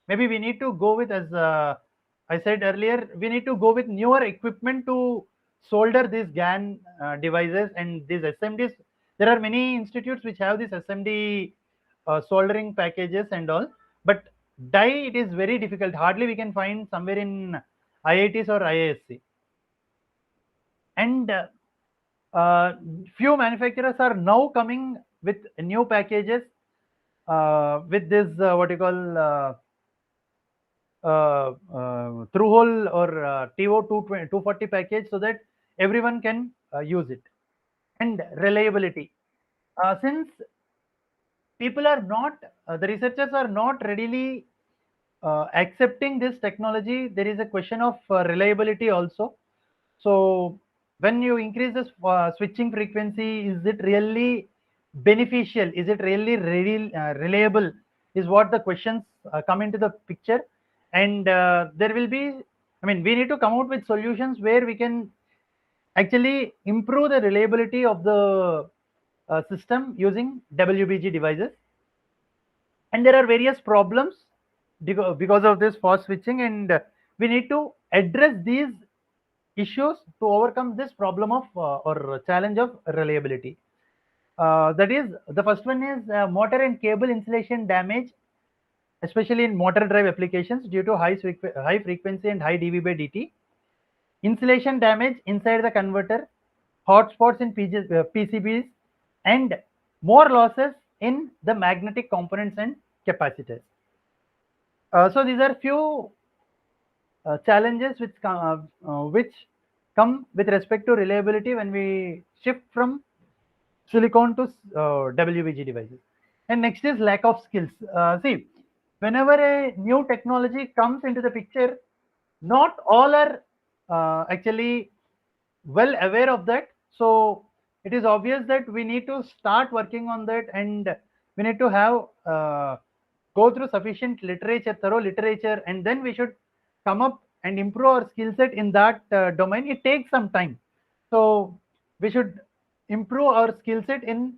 Maybe we need to go with, as I said earlier, we need to go with newer equipment to solder these GAN devices and these SMDs. There are many institutes which have these SMD soldering packages and all, but die it is very difficult. Hardly we can find somewhere in IITs or IISc. And few manufacturers are now coming with new packages with this what you call through hole or TO 240 package, so that everyone can use it. And reliability. Since people are not, the researchers are not readily accepting this technology, there is a question of reliability also. So when you increase this switching frequency, is it really beneficial? Is it really reliable? Is what the questions come into the picture. And there will be, I mean, we need to come out with solutions where we can actually improve the reliability of the system using WBG devices. And there are various problems because of this fast switching, and we need to address these issues to overcome this problem of or challenge of reliability. That is, the first one is motor and cable insulation damage, especially in motor drive applications due to high frequency and high dV by dt. Insulation damage inside the converter, hotspots in PCBs, and more losses in the magnetic components and capacitors. So these are few challenges which come with respect to reliability when we shift from silicon to WBG devices. And next is lack of skills. See, whenever a new technology comes into the picture, not all are actually well aware of that. So it is obvious that we need to start working on that, and we need to have go through sufficient literature, thorough literature, and then we should come up and improve our skill set in that domain. It takes some time, so we should improve our skill set in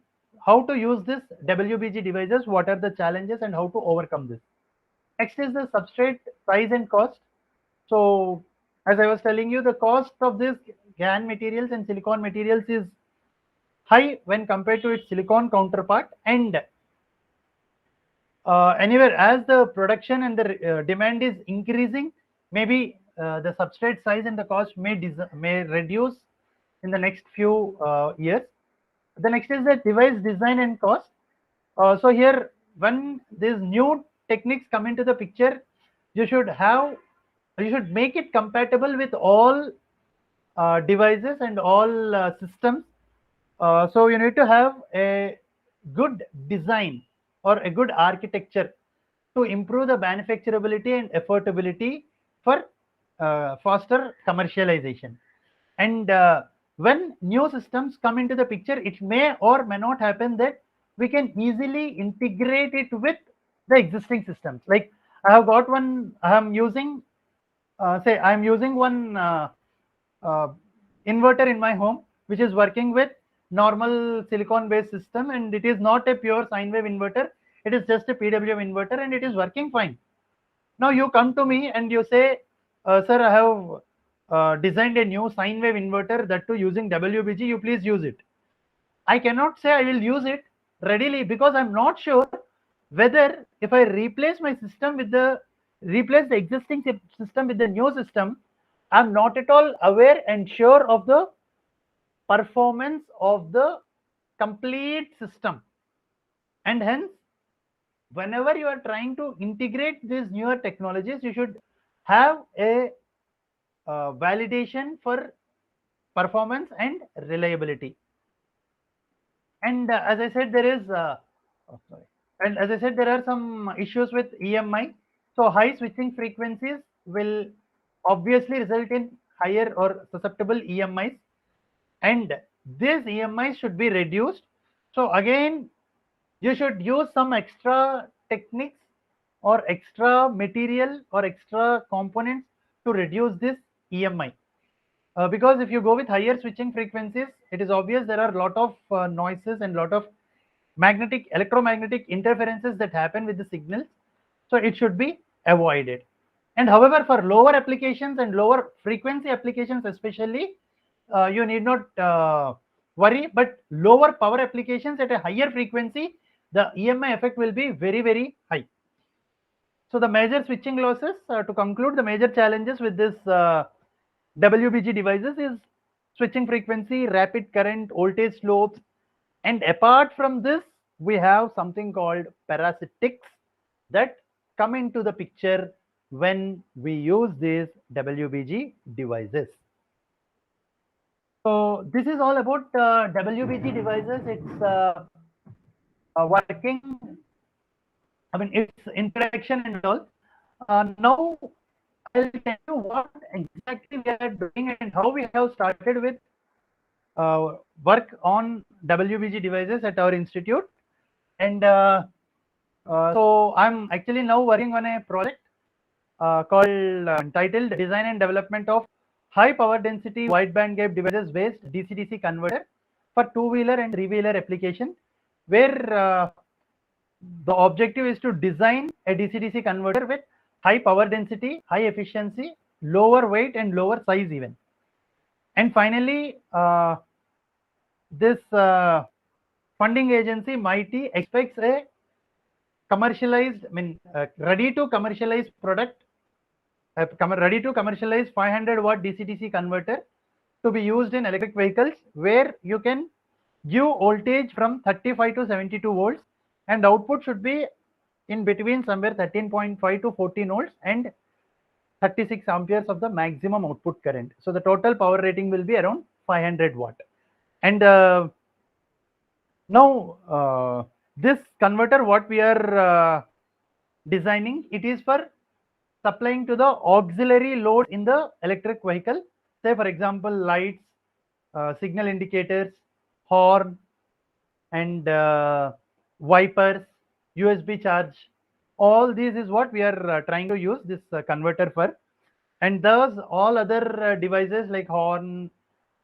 how to use this WBG devices, what are the challenges, and how to overcome this. Next is the substrate size and cost. So as I was telling you, the cost of this GaN materials and silicon materials is high when compared to its silicon counterpart, and anywhere as the production and the demand is increasing, maybe the substrate size and the cost may reduce in the next few years. The next is the device design and cost. So here, when these new techniques come into the picture, you should make it compatible with all devices and all systems. So you need to have a good design or a good architecture to improve the manufacturability and affordability for faster commercialization. And when new systems come into the picture, it may or may not happen that we can easily integrate it with the existing systems. Like I have got one, I am using, say I am using one uh, inverter in my home, which is working with normal silicon based system, and it is not a pure sine wave inverter, it is just a PWM inverter, and it is working fine. Now you come to me and you say, sir, I have designed a new sine wave inverter, that too using WBG, you please use it. I cannot say I will use it readily, because I'm not sure whether if I replace the existing system with the new system, I'm not at all aware and sure of the performance of the complete system. And hence, whenever you are trying to integrate these newer technologies, you should have a validation for performance and reliability. And as I said, there is oh, sorry. And as I said, there are some issues with EMI. So high switching frequencies will obviously result in higher or susceptible EMIs, and these EMIs should be reduced. So again, you should use some extra techniques or extra material or extra components to reduce this EMI. Because if you go with higher switching frequencies, it is obvious there are a lot of noises and lot of electromagnetic interferences that happen with the signals. So it should be avoided. And however, for lower applications and lower frequency applications especially, you need not worry. But lower power applications at a higher frequency, the EMI effect will be very high. So the major switching losses, to conclude, the major challenges with this WBG devices is switching frequency, rapid current, voltage slopes, and apart from this, we have something called parasitics that come into the picture when we use these WBG devices. So this is all about WBG devices. It's working. I mean, its introduction and all. Now I'll tell you what exactly we are doing and how we have started with work on WBG devices at our institute. And so I'm actually now working on a project called entitled Design and Development of High Power Density Wide Band Gap Devices Based DC-DC Converter for two-wheeler and three-wheeler application, where the objective is to design a DC-DC converter with high power density, high efficiency, lower weight, and lower size even. And finally, this funding agency, MIT, expects a commercialized, ready to commercialize product, ready to commercialize 500 watt DC-DC converter to be used in electric vehicles, where you can give voltage from 35 to 72 volts, and output should be in between somewhere 13.5 to 14 volts and 36 amperes of the maximum output current. So the total power rating will be around 500 watt. And now this converter, what we are designing, it is for supplying to the auxiliary load in the electric vehicle. Say for example, lights, signal indicators, horn, and wipers, USB charge. All these is what we are trying to use this converter for. And thus all other devices like horn,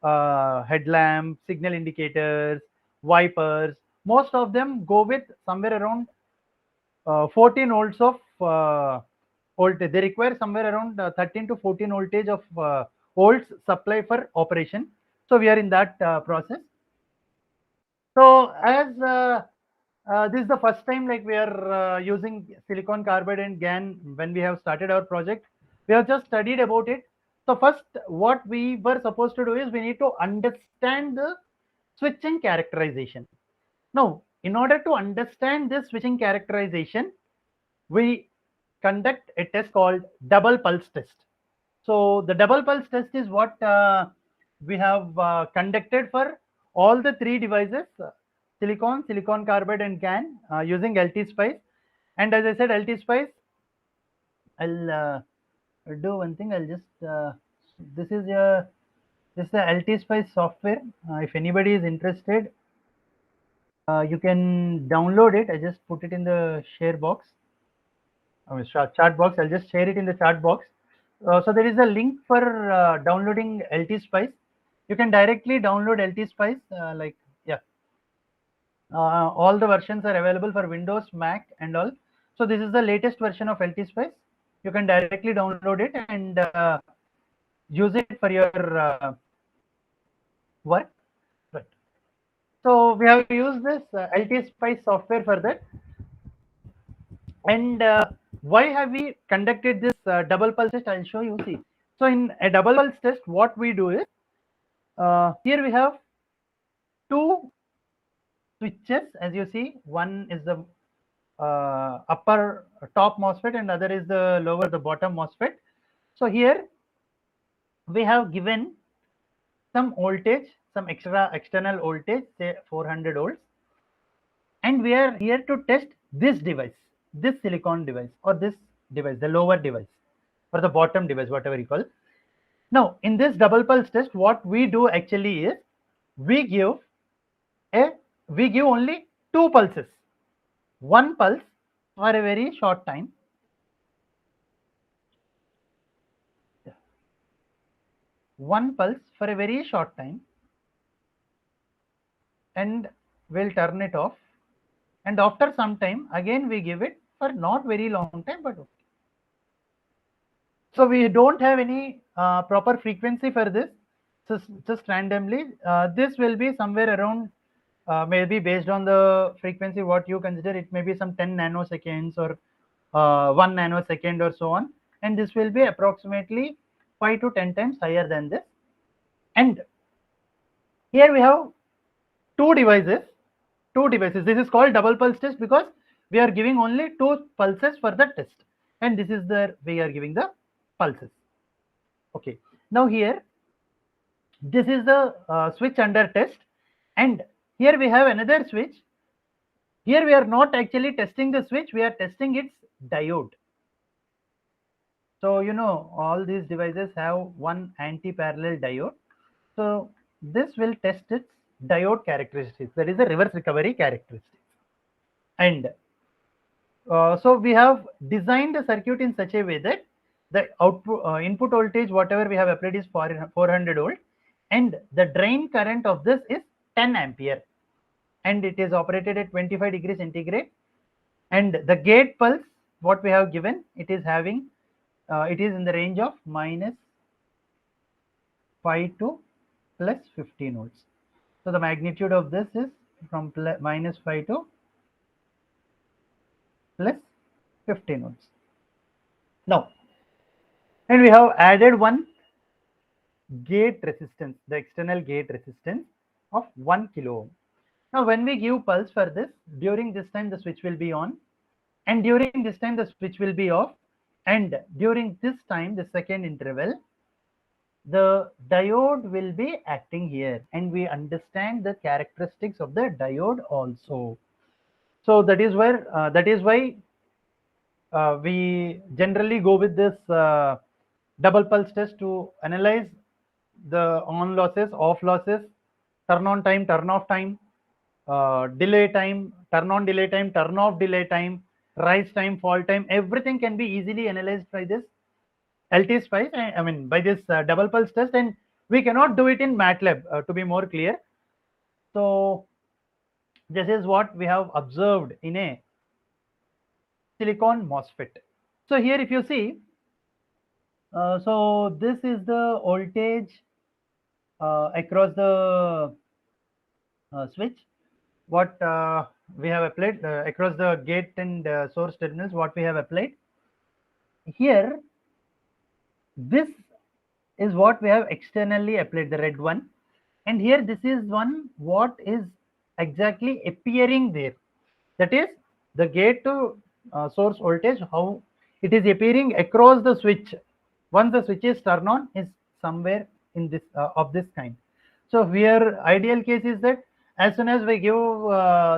headlamp, signal indicators, wipers, most of them go with somewhere around 14 volts of voltage. They require somewhere around 13 to 14 voltage of volts supply for operation. So we are in that process. So as this is the first time like we are using silicon carbide and GaN when we have started our project. We have just studied about it. So first what we were supposed to do is we need to understand the switching characterization. Now, in order to understand this switching characterization, we conduct a test called double pulse test. So the double pulse test is what we have conducted for all the three devices, silicon carbide, and GaN using LT-Spice. And as I said, LT-Spice, I'll do one thing. I'll just this is the LT-Spice software. If anybody is interested, you can download it. I just put it in the share box. Chat box. I'll just share it in the chat box. So there is a link for downloading LT-Spice. You can directly download LT-Spice. All the versions are available for Windows, Mac, and all. So this is the latest version of LT-Spice. You can directly download it and use it for your work. So we have used this LT-Spice software for that. And why have we conducted this double pulse test? I'll show you. See, so in a double pulse test, what we do is, here we have two switches, as you see. One is the upper top MOSFET and other is the lower, the bottom MOSFET. So here we have given some voltage, some external voltage, say 400 volts, and we are here to test this device, this silicon device, or this device, the lower device or the bottom device, whatever you call. Now in this double pulse test, what we do actually is we give only two pulses, one pulse for a very short time, one pulse for a very short time, and we'll turn it off, and after some time again we give it for not very long time, but okay. So we don't have any proper frequency for this, just randomly. This will be somewhere around, maybe based on the frequency what you consider, it may be some 10 nanoseconds or 1 nanosecond or so on, and this will be approximately 5 to 10 times higher than this. And here we have two devices. This is called double pulse test because we are giving only two pulses for the test, and this is the we are giving the pulses. Okay, now here this is the switch under test, and here we have another switch. Here we are not actually testing the switch, we are testing its diode. So you know all these devices have one anti-parallel diode. So this will test its diode characteristics, that is the reverse recovery characteristics. And so we have designed the circuit in such a way that the output input voltage whatever we have applied is 400 volt, and the drain current of this is 10 ampere, and it is operated at 25 degrees centigrade. And the gate pulse what we have given, it is having it is in the range of minus 5 to plus 15 volts. So the magnitude of this is from minus 5 to plus 15 volts. Now, and we have added one gate resistance, the external gate resistance of 1 kilo ohm. Now when we give pulse for this, during this time the switch will be on, and during this time the switch will be off, and during this time, the second interval, the diode will be acting here, and we understand the characteristics of the diode also. So that is where why we generally go with this double pulse test to analyze the on losses, off losses, turn on time, turn off time, delay time, turn on delay time, turn off delay time, rise time, fall time. Everything can be easily analyzed by this LT spice, I mean by this double pulse test, and we cannot do it in MATLAB, to be more clear. So this is what we have observed in a silicon MOSFET. So here if you see, so this is the voltage across the switch, what we have applied across the gate and source terminals, what we have applied. Here this is what we have externally applied, the red one, and here this is one what is exactly appearing there, that is the gate to source voltage, how it is appearing across the switch once the switch is turned on, is somewhere in this of this kind. So here ideal case is that as soon as we give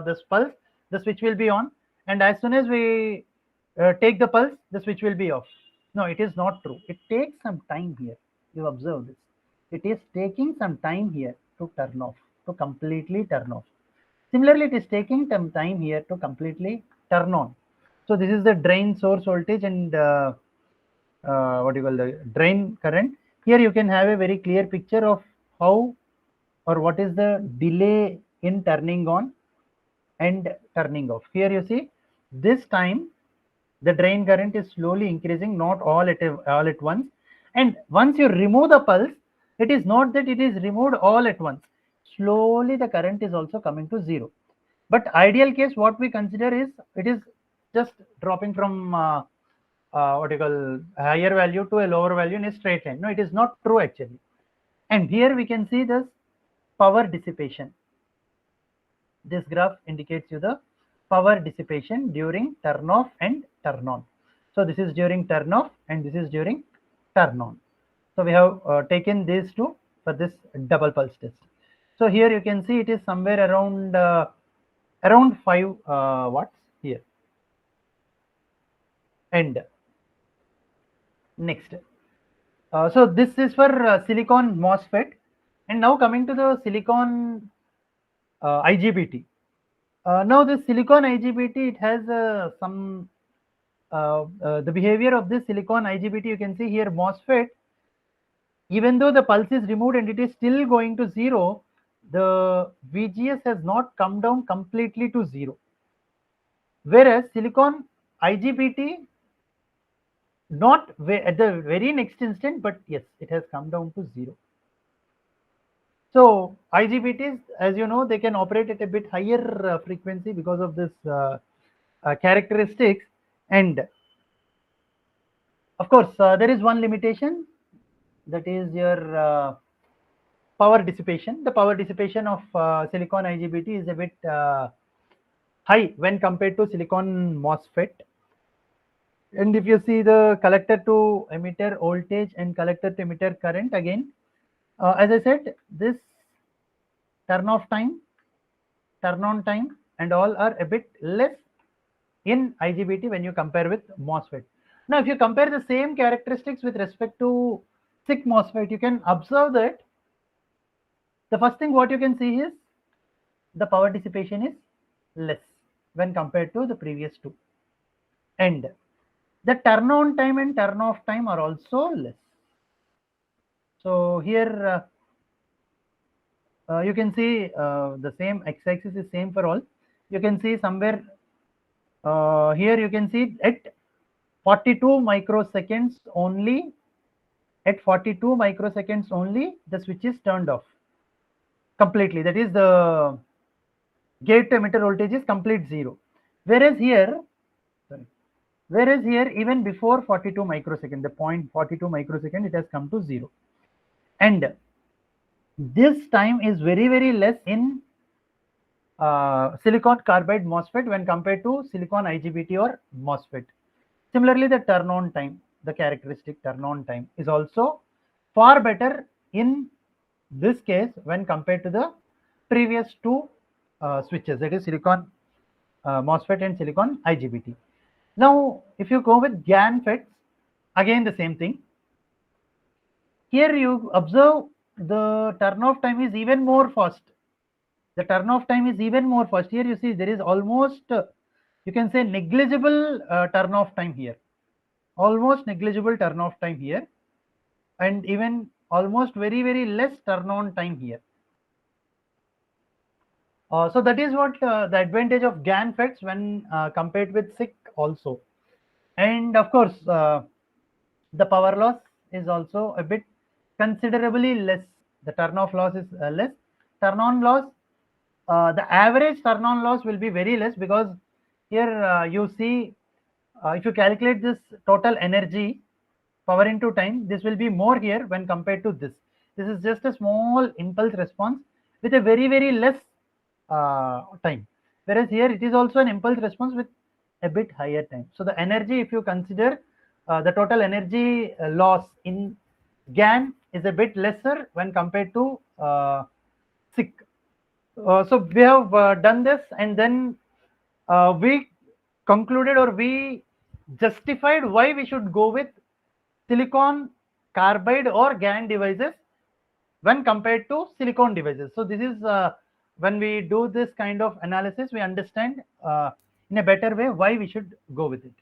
this pulse, the switch will be on, and as soon as we take the pulse, the switch will be off. No, it is not true. It takes some time here. You observe this. It is taking some time here to turn off, to completely turn off. Similarly, it is taking some time here to completely turn on. So this is the drain source voltage and what you call the drain current. Here you can have a very clear picture of how or what is the delay in turning on and turning off. Here you see this time the drain current is slowly increasing, not all at once. And once you remove the pulse, it is not that it is removed all at once. Slowly the current is also coming to zero. But ideal case, what we consider is it is just dropping from what you call higher value to a lower value in a straight line. No, it is not true actually. And here we can see this power dissipation. This graph indicates you the power dissipation during turn off and turn on. So this is during turn off and this is during turn on. So we have taken these two for this double pulse test. So here you can see it is somewhere around 5 watts here. And next, so this is for silicon MOSFET. And now coming to the silicon IGBT. Now this silicon IGBT, it has some the behavior of this silicon IGBT. You can see here MOSFET, even though the pulse is removed and it is still going to 0, the VGS has not come down completely to 0. Whereas silicon IGBT, not at the very next instant, but yes, it has come down to 0. So IGBTs, as you know, they can operate at a bit higher frequency because of this characteristics. And of course, there is one limitation, that is your power dissipation. The power dissipation of silicon IGBT is a bit high when compared to silicon MOSFET. And if you see the collector to emitter voltage and collector to emitter current, again, as I said, this turn off time, turn on time, and all are a bit less in IGBT when you compare with MOSFET. Now, if you compare the same characteristics with respect to SiC MOSFET, you can observe that the first thing what you can see is the power dissipation is less when compared to the previous two. And the turn on time and turn off time are also less. So here you can see the same x-axis is same for all. You can see somewhere here you can see at 42 microseconds only, at 42 microseconds only, the switch is turned off completely. That is, the gate to emitter voltage is complete 0. Whereas here, even before 42 microsecond, the point 42 microsecond, it has come to 0. And this time is very less in silicon carbide MOSFET when compared to silicon IGBT or MOSFET. Similarly, the turn on time, the characteristic turn on time, is also far better in this case when compared to the previous two switches, that is silicon MOSFET and silicon IGBT. Now, if you go with GaN FETs, again the same thing. Here you observe the turn off time is even more fast. The turn off time is even more fast. Here you see there is almost, you can say, negligible turn off time here. Almost negligible turn off time here. And even almost very less turn on time here. So that is what the advantage of GaN FETs when compared with SiC also. And of course, the power loss is also a bit considerably less. The turn off loss is less. Turn on loss, the average turn on loss will be very less, because here you see, if you calculate this total energy, power into time, this will be more here when compared to this. This is just a small impulse response with a very less time. Whereas here it is also an impulse response with a bit higher time. So the energy, if you consider the total energy loss in GaN is a bit lesser when compared to SiC. So we have done this, and then we concluded, or we justified why we should go with silicon carbide or GaN devices when compared to silicon devices. So this is when we do this kind of analysis, we understand in a better way why we should go with it.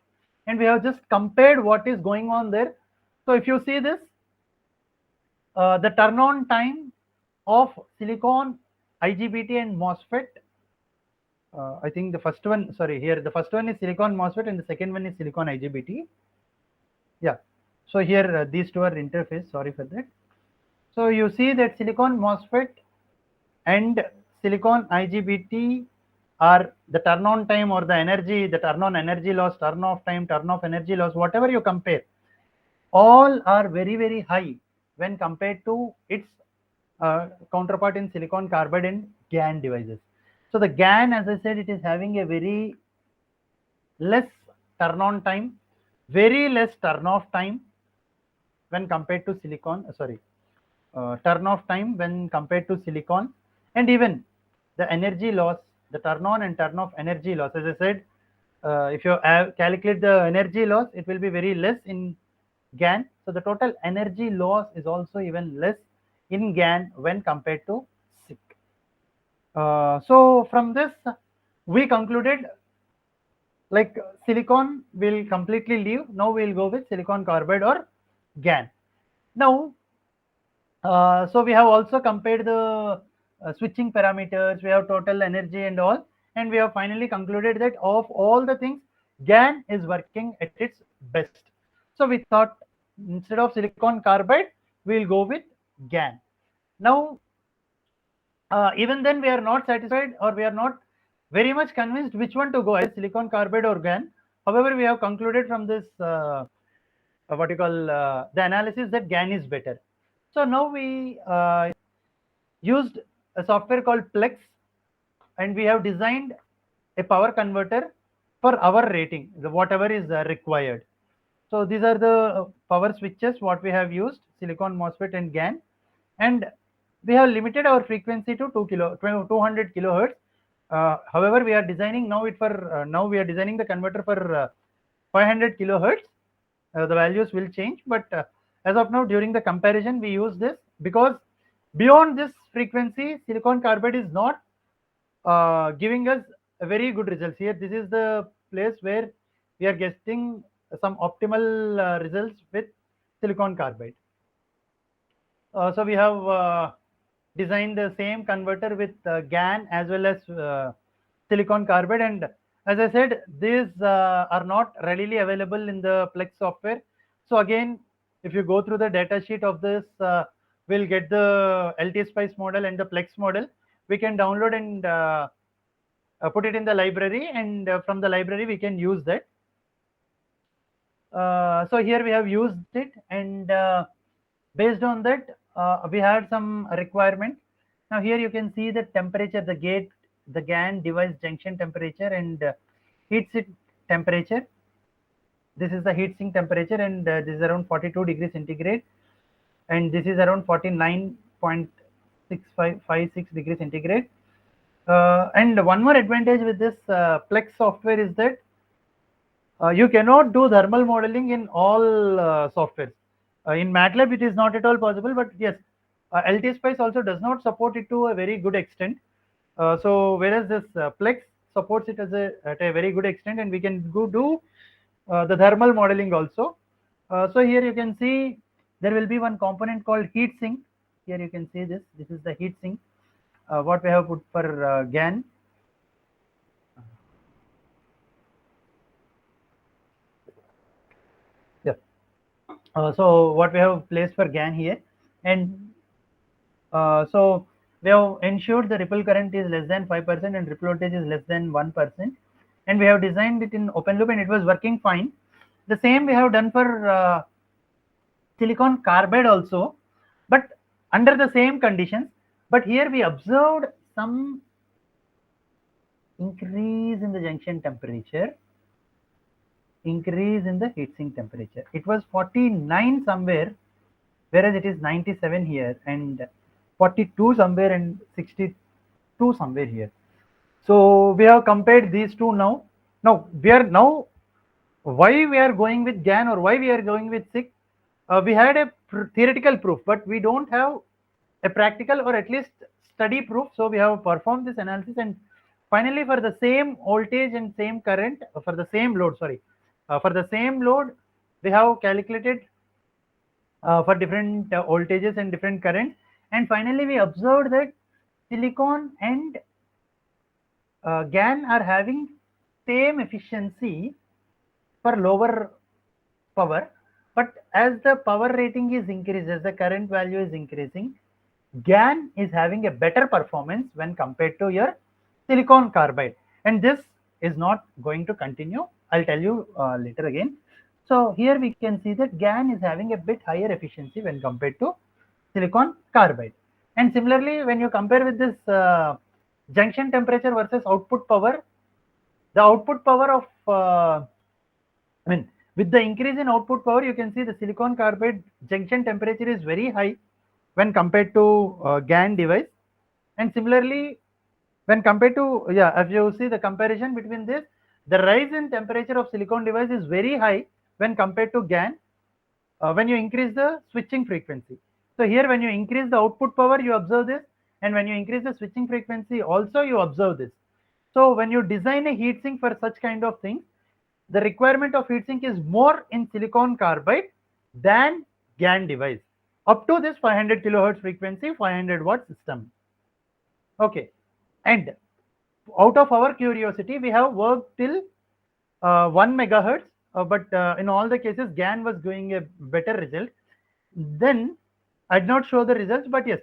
And we have just compared what is going on there. So if you see this, the turn on time of silicon IGBT and MOSFET, I think the first one, sorry, here the first one is silicon MOSFET and the second one is silicon IGBT. Yeah, so here these two are interface, sorry for that. So you see that silicon MOSFET and silicon IGBT or the turn on time or the energy, the turn on energy loss, turn off time, turn off energy loss, whatever you compare, all are very, very high when compared to its counterpart in silicon carbide and GaN devices. So the GaN, as I said, it is having a very less turn on time, very less turn off time when compared to silicon, turn off time when compared to silicon, and even the energy loss, the turn on and turn off energy loss, as I said, if you calculate the energy loss, it will be very less in GaN. So the total energy loss is also even less in GaN when compared to SiC. So from this, we concluded like silicon will completely leave. Now we'll go with silicon carbide or GaN. Now, so we have also compared the switching parameters, we have total energy and all, and we have finally concluded that of all the things, GaN is working at its best. So we thought instead of silicon carbide, we'll go with GaN. Now, even then we are not satisfied, or we are not very much convinced which one to go, either silicon carbide or GaN. However, we have concluded from this what you call the analysis that GaN is better. So now we used a software called Plex, and we have designed a power converter for our rating, whatever is required. So these are the power switches what we have used, silicon MOSFET and GaN, and we have limited our frequency to 200 kilohertz. However, we are designing now now we are designing the converter for 500 kilohertz. The values will change, but as of now, during the comparison, we use this because beyond this frequency, silicon carbide is not giving us a very good results. Here, this is the place where we are getting some optimal results with silicon carbide. So we have designed the same converter with GaN as well as silicon carbide, and as I said, these are not readily available in the Plex software. So again, if you go through the data sheet of this, we'll get the LT Spice model and the Plex model. We can download and put it in the library, and from the library we can use that. So here we have used it, and based on that, we had some requirement. Now here you can see the temperature, the GaN device junction temperature and heat sink temperature. This is the heat sink temperature, and this is around 42 degrees centigrade, and this is around 49.6556 degrees centigrade. And one more advantage with this Plex software is that you cannot do thermal modeling in all softwares. In MATLAB, it is not at all possible, but yes, LT Spice also does not support it to a very good extent. So whereas this Plex supports it at a very good extent, and we can do the thermal modeling also. So here you can see there will be one component called heat sink. Here you can see this. This is the heat sink. What we have put for GaN. Yeah. So what we have placed for GaN here, and so we have ensured the ripple current is less than 5% and ripple voltage is less than 1%, and we have designed it in open loop, and it was working fine. The same we have done for silicon carbide also, but under the same conditions. But here we observed some increase in the junction temperature, increase in the heatsink temperature. It was 49 somewhere, whereas it is 97 here, and 42 somewhere, and 62 somewhere here. So we have compared these two now. Now we are now why we are going with GaN or why we are going with SiC. We had a theoretical proof, but we don't have a practical or at least study proof. So we have performed this analysis, and finally for the same voltage and same current, for the same load, for the same load, we have calculated for different voltages and different currents, and finally we observed that silicon and GaN are having same efficiency for lower power, but as the power rating is increased, as the current value is increasing, GaN is having a better performance when compared to your silicon carbide. and this is not going to continue. I'll tell you later again. So here we can see that GaN is having a bit higher efficiency when compared to silicon carbide. And similarly, when you compare with this junction temperature versus output power, the output power of I mean, with the increase in output power, you can see the silicon carbide junction temperature is very high when compared to GaN device. And similarly, when compared to, yeah, if you see the comparison between this, the rise in temperature of silicon device is very high when compared to GaN when you increase the switching frequency. So here, when you increase the output power, you observe this, and when you increase the switching frequency, also you observe this. So when you design a heatsink for such kind of things, the requirement of heatsink is more in silicon carbide than GaN device up to this 500 kilohertz frequency, 500 watt system. Okay, and out of our curiosity, we have worked till 1 megahertz, but in all the cases, GaN was giving a better result. Then I did not show the results, but yes,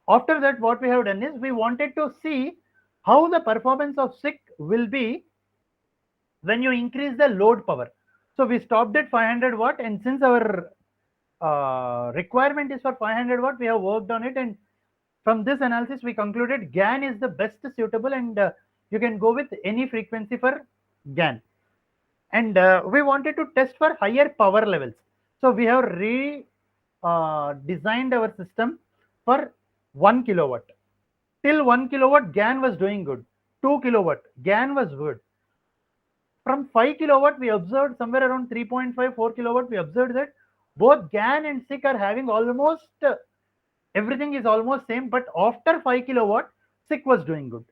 after that, what we have done is we wanted to see how the performance of SiC will be when you increase the load power. So we stopped at 500 watt, and since our requirement is for 500 watt, we have worked on it, and from this analysis we concluded GaN is the best suitable, and you can go with any frequency for GaN. And we wanted to test for higher power levels, so we have designed our system for 1 kilowatt. Till 1 kilowatt GaN was doing good, 2 kilowatt GaN was good. From 5 kilowatt we observed somewhere around 3.5 4 kilowatt, we observed that both GaN and SiC are having almost everything is almost same, but after 5 kilowatt SiC was doing good.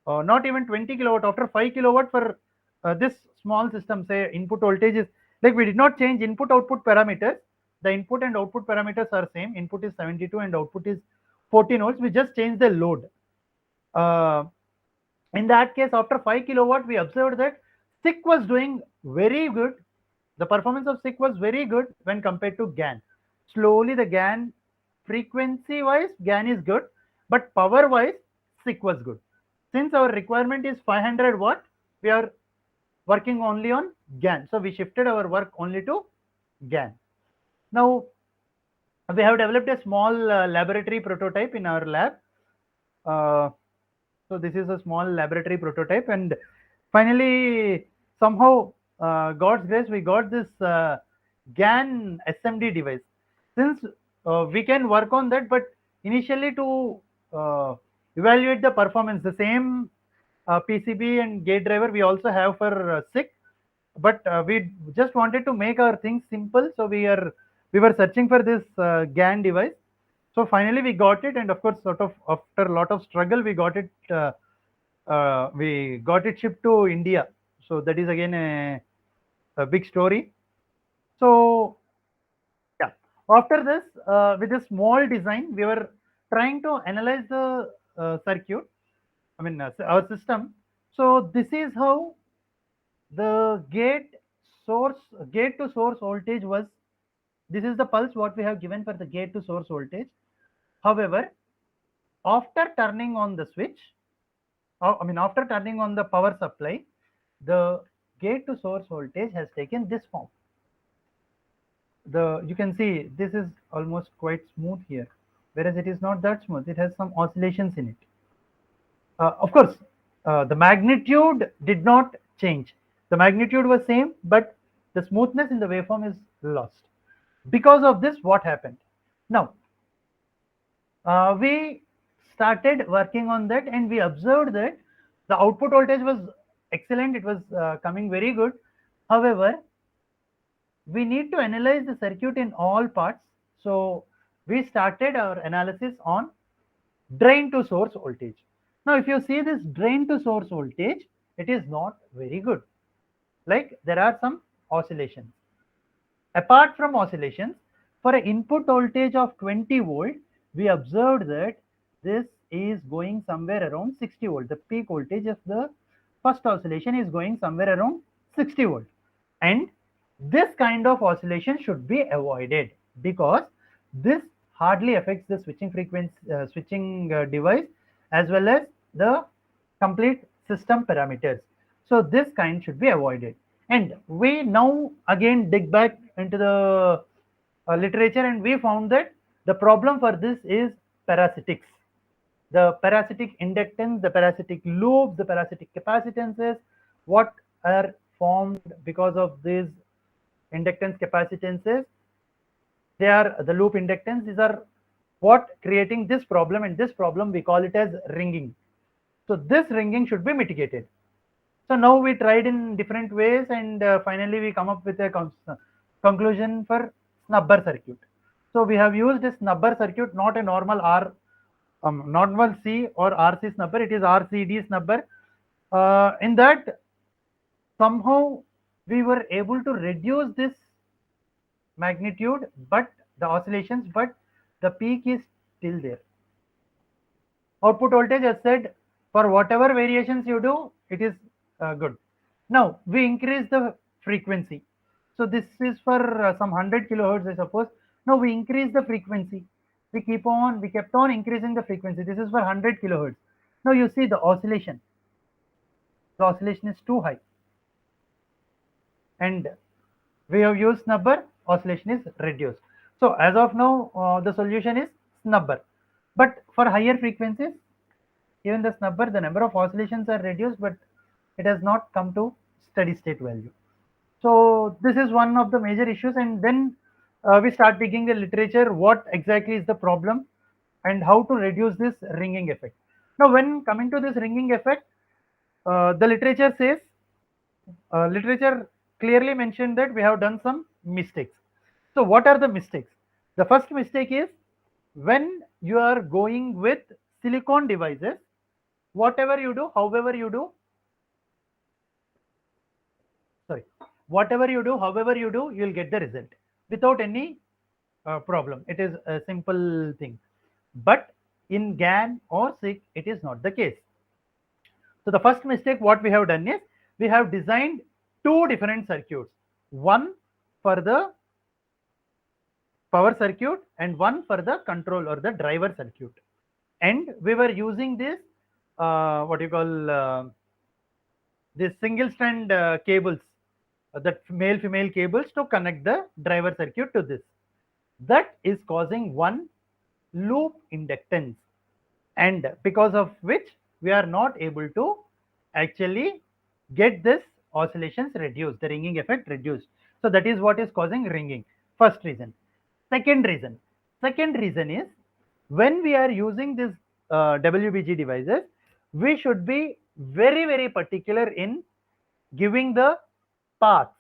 Not even 20 kilowatt, after 5 kilowatt for this small system, say input voltage is like, we did not change input output parameters. The input and output parameters are same. Input is 72 and output is 14 volts. We just changed the load. In that case, after 5 kilowatt, we observed that SiC was doing very good. The performance of SiC was very good when compared to GaN. Slowly the GaN, frequency wise GaN is good, but power wise SiC was good. Since our requirement is 500 watt, we are working only on GaN. So we shifted our work only to GaN. Now we have developed a small laboratory prototype in our lab. So this is a small laboratory prototype, and finally somehow God's grace, we got this GaN SMD device. Since we can work on that, but initially to evaluate the performance, the same PCB and gate driver we also have for SiC, but we just wanted to make our things simple, so we were searching for this GaN device. So finally we got it, and of course, sort of after a lot of struggle, we got it shipped to India. So that is again a big story. So yeah, after this, with a small design, we were trying to analyze the circuit, I mean our system. So this is how the gate to source voltage was. This is the pulse what we have given for the gate to source voltage. However, after turning on the switch, after turning on the power supply, the gate to source voltage has taken this form. You can see this is almost quite smooth here, whereas it is not that smooth. It has some oscillations in it. Of course, the magnitude did not change. The magnitude was same, but the smoothness in the waveform is lost. Because of this, what happened? Now, we started working on that, and we observed that the output voltage was excellent. It was coming very good. However, we need to analyze the circuit in all parts. So we started our analysis on drain to source voltage. Now, if you see this drain to source voltage, it is not very good. Like, there are some oscillations. Apart from oscillations, for an input voltage of 20 volt, we observed that this is going somewhere around 60 volt. The peak voltage of the first oscillation is going somewhere around 60 volt. And this kind of oscillation should be avoided, because this hardly affects the switching frequency, device, as well as the complete system parameters. So this kind should be avoided. And we now again dig back into the literature, and we found that the problem for this is parasitics. The parasitic inductance, the parasitic loops, the parasitic capacitances, what are formed because of these inductance capacitances, they are the loop inductance. These are what creating this problem, and this problem we call it as ringing. So this ringing should be mitigated. So now we tried in different ways, and finally we come up with a conclusion for snubber circuit. So we have used a snubber circuit, not a normal normal C or RC snubber. It is RCD snubber. In that, somehow we were able to reduce this magnitude, but the oscillations, but the peak is still there. Output voltage, as said, for whatever variations you do, it is good. Now we increase the frequency. So this is for some 100 kilohertz, I suppose. Now we increase the frequency. We kept on increasing the frequency. This is for 100 kilohertz. Now you see the oscillation. The oscillation is too high, and we have used snubber. Oscillation is reduced. So as of now, the solution is snubber. But for higher frequencies, even the snubber, the number of oscillations are reduced, but it has not come to steady state value. So this is one of the major issues, and then we start digging the literature, what exactly is the problem and how to reduce this ringing effect. Now when coming to this ringing effect, the literature clearly mentioned that we have done some mistakes. So what are the mistakes? The first mistake is when you are going with silicon devices, whatever you do, however you do, sorry, whatever you do, however you do, you will get the result without any problem. It is a simple thing. But in GAN or SIG, it is not the case. So the first mistake what we have done is we have designed two different circuits, one for the power circuit and one for the control or the driver circuit. And we were using this what you call this single strand cables, that male female cables to connect the driver circuit to this. That is causing one loop inductance, and because of which we are not able to actually get this oscillations reduced, the ringing effect reduced. So that is what is causing ringing. First reason. Second reason is when we are using this WBG devices, we should be very particular in giving the paths.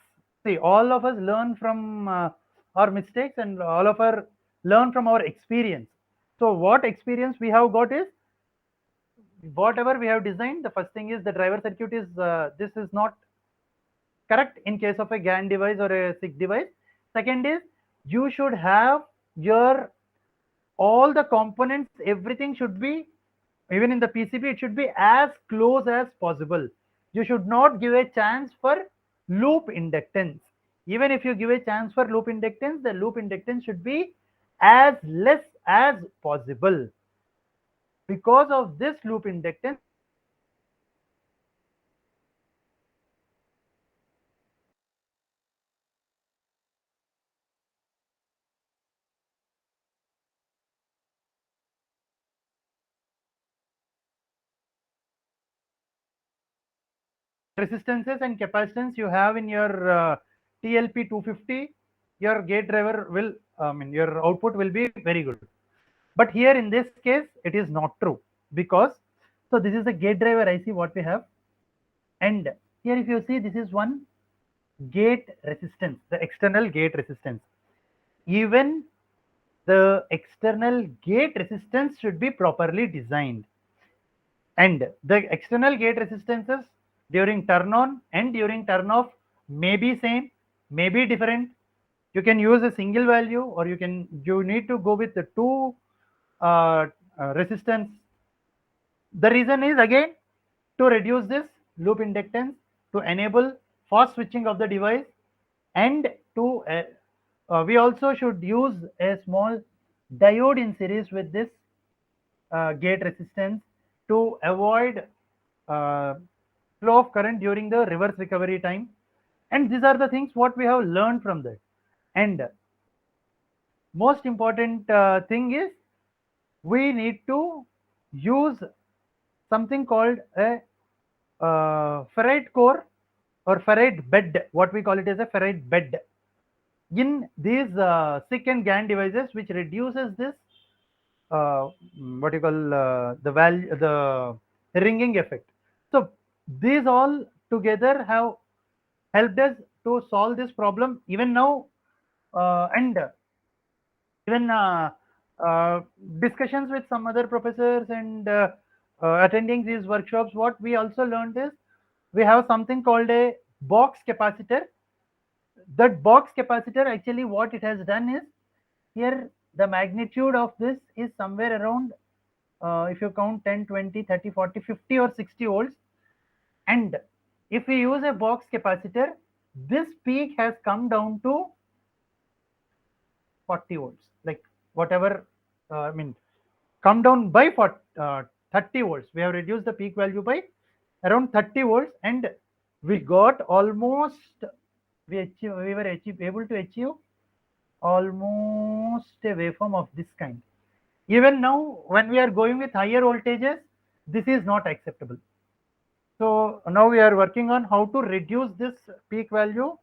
See, all of us learn from our mistakes, and all of us learn from our experience. So what experience we have got is whatever we have designed, the first thing is the driver circuit is this is not correct in case of a GAN device or a SIG device. Second is you should have your all the components, everything should be, even in the PCB, it should be as close as possible. You should not give a chance for loop inductance. Even if you give a chance for loop inductance, the loop inductance should be as less as possible. Because of this loop inductance, resistances and capacitance you have in your TLP 250, your gate driver will, your output will be very good. But here in this case, it is not true, because so this is the gate driver IC what we have, and here if you see, this is one gate resistance, the external gate resistance. Even the external gate resistance should be properly designed, and the external gate resistances during turn on and during turn off may be same, may be different. You can use a single value, or you need to go with the two resistance. The reason is again to reduce this loop inductance, to enable fast switching of the device, and to we also should use a small diode in series with this gate resistance to avoid flow of current during the reverse recovery time. And these are the things what we have learned from that. And most important thing is we need to use something called a ferrite core or ferrite bed, what we call it as a ferrite bed in these SIC and GAN devices, which reduces this what you call the value, the ringing effect. So these all together have helped us to solve this problem even now, and even uh, discussions with some other professors and attending these workshops. What we also learned is we have something called a box capacitor. That box capacitor, actually what it has done is, here the magnitude of this is somewhere around, if you count 10, 20, 30, 40, 50 or 60 volts. And if we use a box capacitor, this peak has come down to 40 volts, like whatever, I mean, come down by 40, 30 volts. We have reduced the peak value by around 30 volts, and we got almost, we were able to achieve almost a waveform of this kind. Even now, when we are going with higher voltages, this is not acceptable. So now we are working on how to reduce this peak value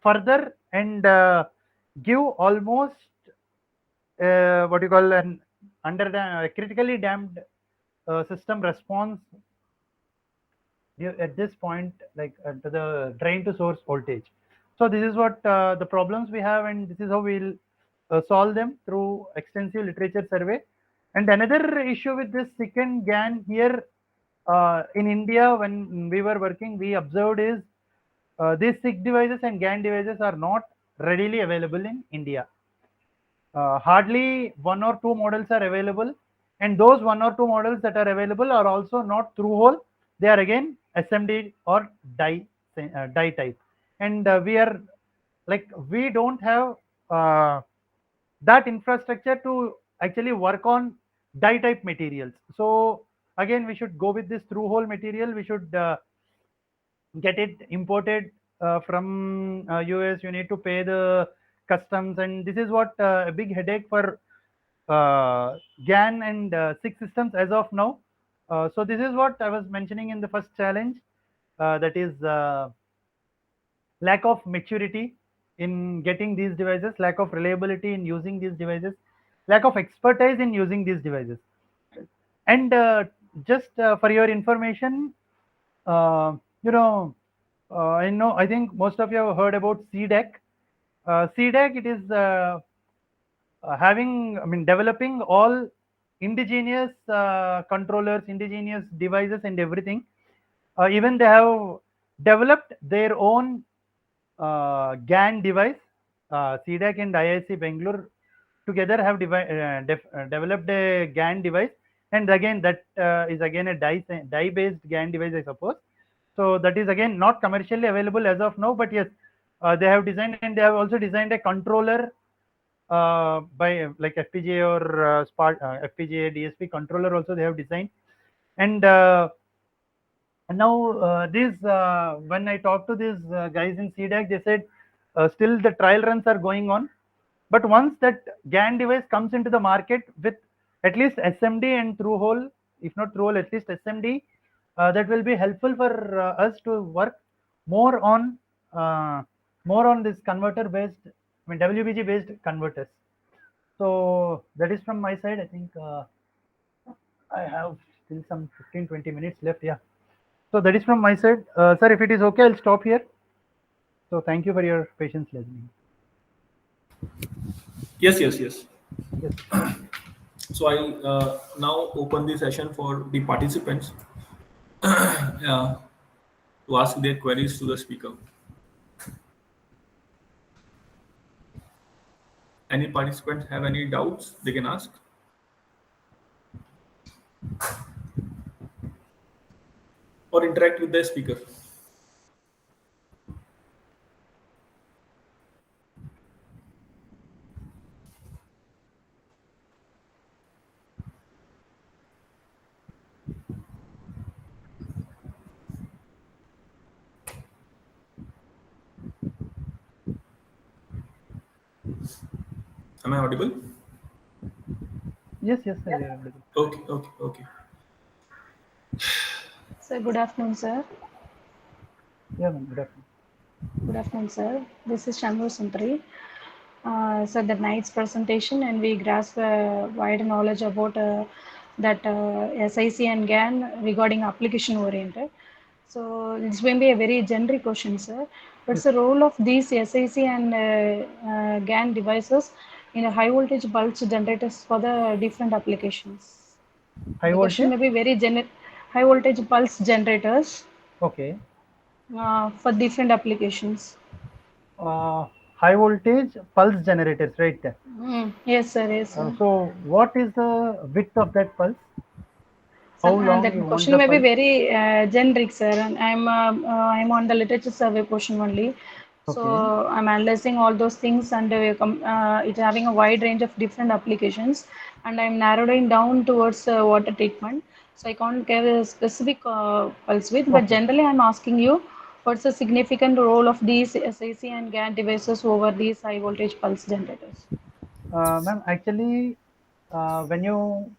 further and give almost what you call an critically damped system response at this point, like to the drain to source voltage. So this is what the problems we have, and this is how we'll solve them through extensive literature survey. And another issue with this second GAN here in India, when we were working, we observed is these SIG devices and GAN devices are not readily available in India. Hardly one or two models are available, and those one or two models that are available are also not through hole. They are again SMD or die type, and we are like, we don't have uh, that infrastructure to actually work on die type materials. So again, we should go with this through hole material. We should get it imported from US. You need to pay the customs, and this is what a big headache for GAN and SIG systems as of now. So this is what I was mentioning in the first challenge, that is lack of maturity in getting these devices, lack of reliability in using these devices, lack of expertise in using these devices. And just for your information, you know, I think most of you have heard about CDEC. CDEC, it is having, I mean, developing all indigenous controllers, indigenous devices, and everything. Even they have developed their own GAN device. CDEC and IIC Bangalore together have developed a GAN device, and again that is again a die based GAN device, I suppose. So that is again not commercially available as of now, but yes, they have designed, and they have also designed a controller by like FPGA or FPGA DSP controller also they have designed. And now these when I talked to these guys in CDAC, they said still the trial runs are going on, but once that GAN device comes into the market with at least SMD and through hole, if not through hole, at least SMD, that will be helpful for us to work more on uh, this converter based, I mean WBG based converters. So that is from my side. I think I have still some 15-20 minutes left. Yeah. So that is from my side. Sir, if it is okay, I'll stop here. So thank you for your patience listening. Yes, yes, yes. Yes. So I now open the session for the participants to ask their queries to the speaker. Any participants have any doubts, they can ask or interact with the speaker. Am I audible? Yes, yes, sir. Yeah. You are audible. Okay, okay, okay. Sir, good afternoon, sir. Yeah, ma'am. Good afternoon. Good afternoon, sir. This is Shanmu Suntari. So the night's presentation, and we grasp wide knowledge about that SIC and GAN regarding application oriented. So this may be a very generic question, sir. What's Yes. the role of these SIC and GAN devices in a high voltage pulse generators for the different applications? High The question voltage. may be very generic. High voltage pulse generators Okay. for different applications. Uh, High voltage pulse generators, right? Yes, sir. Yes, sir. So, what is the width of that pulse? How Sir, long that you want question the may be pulse? very generic, sir. And I'm on the literature survey portion only. Okay. So I'm analyzing all those things, and it's having a wide range of different applications. And I'm narrowing down towards water treatment. So I can't give a specific pulse width, but Okay. generally I'm asking you, what's the significant role of these SIC and GAN devices over these high voltage pulse generators? Ma'am, actually, when you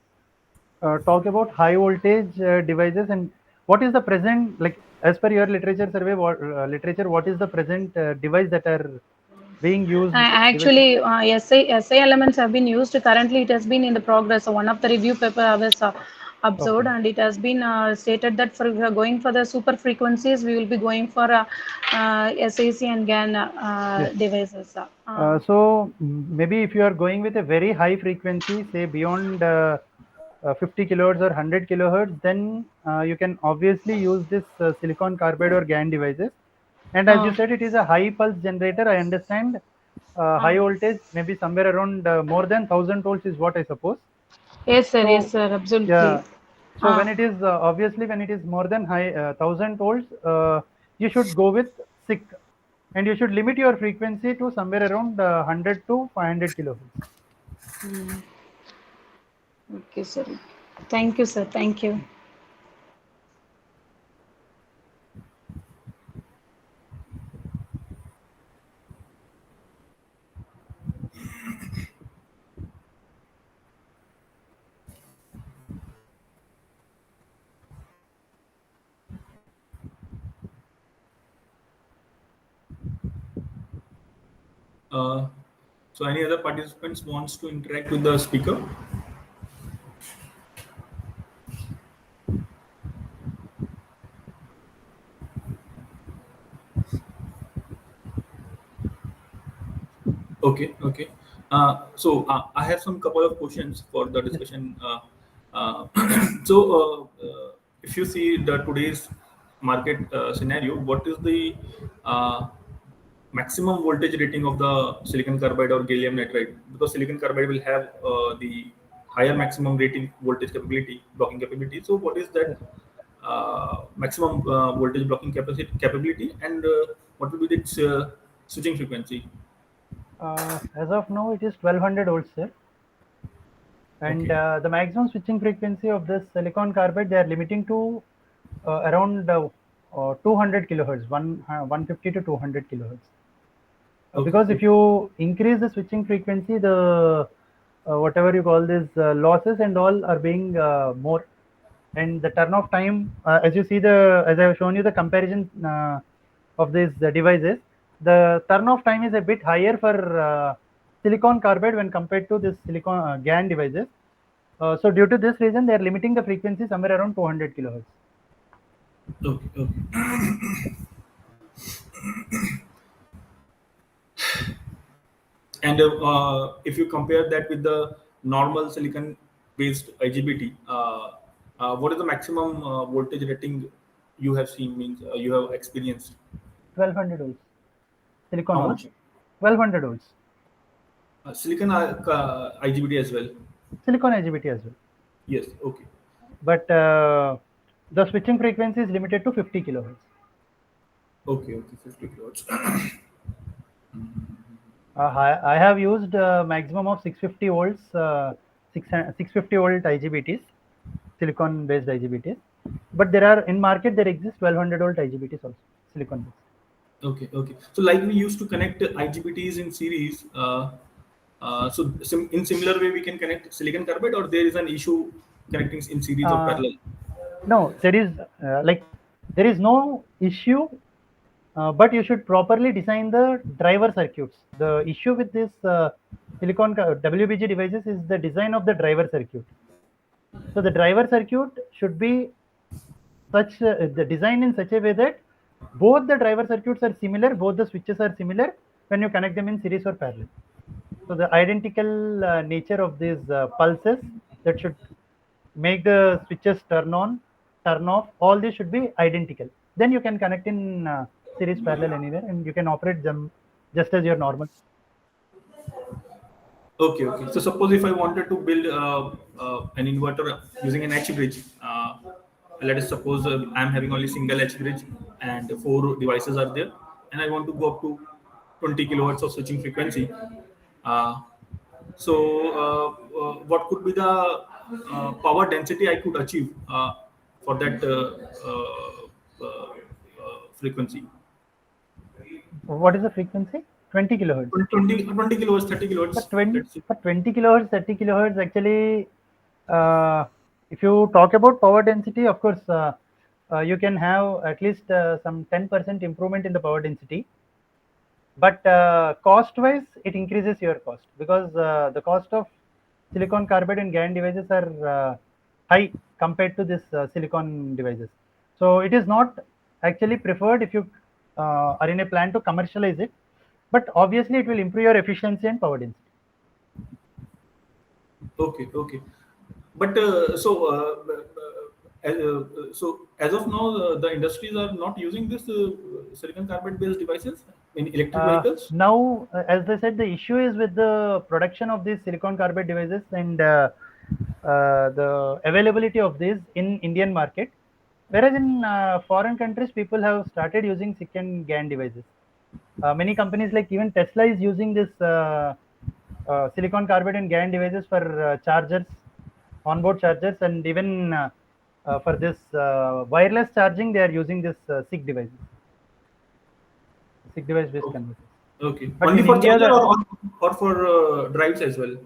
talk about high voltage devices, and what is the present, like as per your literature survey, what is the present device that are being used, devices? Actually, SA elements have been used. Currently, it has been in the progress. So one of the review paper I was observed, Okay. and it has been stated that for we are going for the super frequencies, we will be going for SAC and GAN Yes. devices. Maybe if you are going with a very high frequency, say beyond 50 kilohertz or 100 kilohertz, then you can obviously use this silicon carbide or GAN devices. And as you uh, said, it is a high pulse generator. I understand uh, high voltage, maybe somewhere around more than 1000 volts is what I suppose. yes, So sir, absolutely. yeah, so Uh, when it is obviously when it is more than high 1000 volts, you should go with SIC, and you should limit your frequency to somewhere around 100 to 500 kilohertz. okay, sir. Thank you, sir. Thank you. Uh, so any other participants wants to interact with the speaker? Okay, okay. I have some couple of questions for the Yes. discussion. So if you see the today's market scenario, what is the uh, maximum voltage rating of the silicon carbide or gallium nitride? Because silicon carbide will have the higher maximum rating voltage capability, blocking capability. So what is that Yes. maximum voltage blocking capability, and what will be its switching frequency? As of now, it is 1200 volts, sir. And Okay. the maximum switching frequency of this silicon carbide, they are limiting to around 200 kilohertz, 150 to 200 kilohertz. Okay, Because if okay, you increase the switching frequency, the whatever you call this losses and all are being more, and the turn off time, as you see the as I have shown you the comparison of these devices, the turn off time is a bit higher for silicon carbide when compared to this silicon GAN devices. So due to this reason, they are limiting the frequency somewhere around 200 kilohertz. okay, okay. And if you compare that with the normal silicon-based IGBT, what is the maximum voltage rating you have seen? Means you have experienced 1200 volts, silicon how volts, much? 1200 volts, Silicon IGBT as well. silicon IGBT as well. Yes. Okay. But the switching frequency is limited to 50 kilohertz. Okay. Okay. 50 kilowatts. I have used maximum of 650 volts, 650 volt IGBTs, silicon based IGBTs. But there are in market there exist 1200 volt IGBTs also, silicon based. Okay. Okay. So like we used to connect IGBTs in series. In similar way, we can connect silicon carbide, or there is an issue connecting in series or parallel. No, there is there is no issue, but you should properly design the driver circuits. The issue with this WBG devices is the design of the driver circuit. So the driver circuit should be the design in such a way that both the driver circuits are similar, both the switches are similar when you connect them in series or parallel. So the identical nature of these pulses that should make the switches turn on, turn off, all these should be identical. Then you can connect in series parallel anywhere, and you can operate them just as your normal. Okay, okay. So suppose if I wanted to build an inverter using an H bridge, let us suppose I'm having only single H bridge and four devices are there, and I want to go up to 20 kilohertz of switching frequency. Uh, what could be the power density I could achieve for that frequency? What is the frequency? 20 kilohertz. 20 kilohertz, 30 kilohertz. Let's see. For 20 kilohertz, 30 kilohertz, actually, if you talk about power density, of course, you can have at least some 10% improvement in the power density. But cost-wise, it increases your cost because the cost of silicon carbide and GaN devices are high compared to this silicon devices. So it is not actually preferred if you are in a plan to commercialize it. But obviously, it will improve your efficiency and power density. Okay, okay. But so as of now, the industries are not using this silicon carbide based devices in electric vehicles. Now, as I said, the issue is with the production of these silicon carbide devices and the availability of these in Indian market. Whereas in foreign countries, people have started using SiC and GaN devices. Many companies like even Tesla is using this silicon carbide and GaN devices for chargers, onboard chargers, and even for this wireless charging, they are using this SiC devices, SiC device based converters. Okay, But only in for India, charger or for drives as well.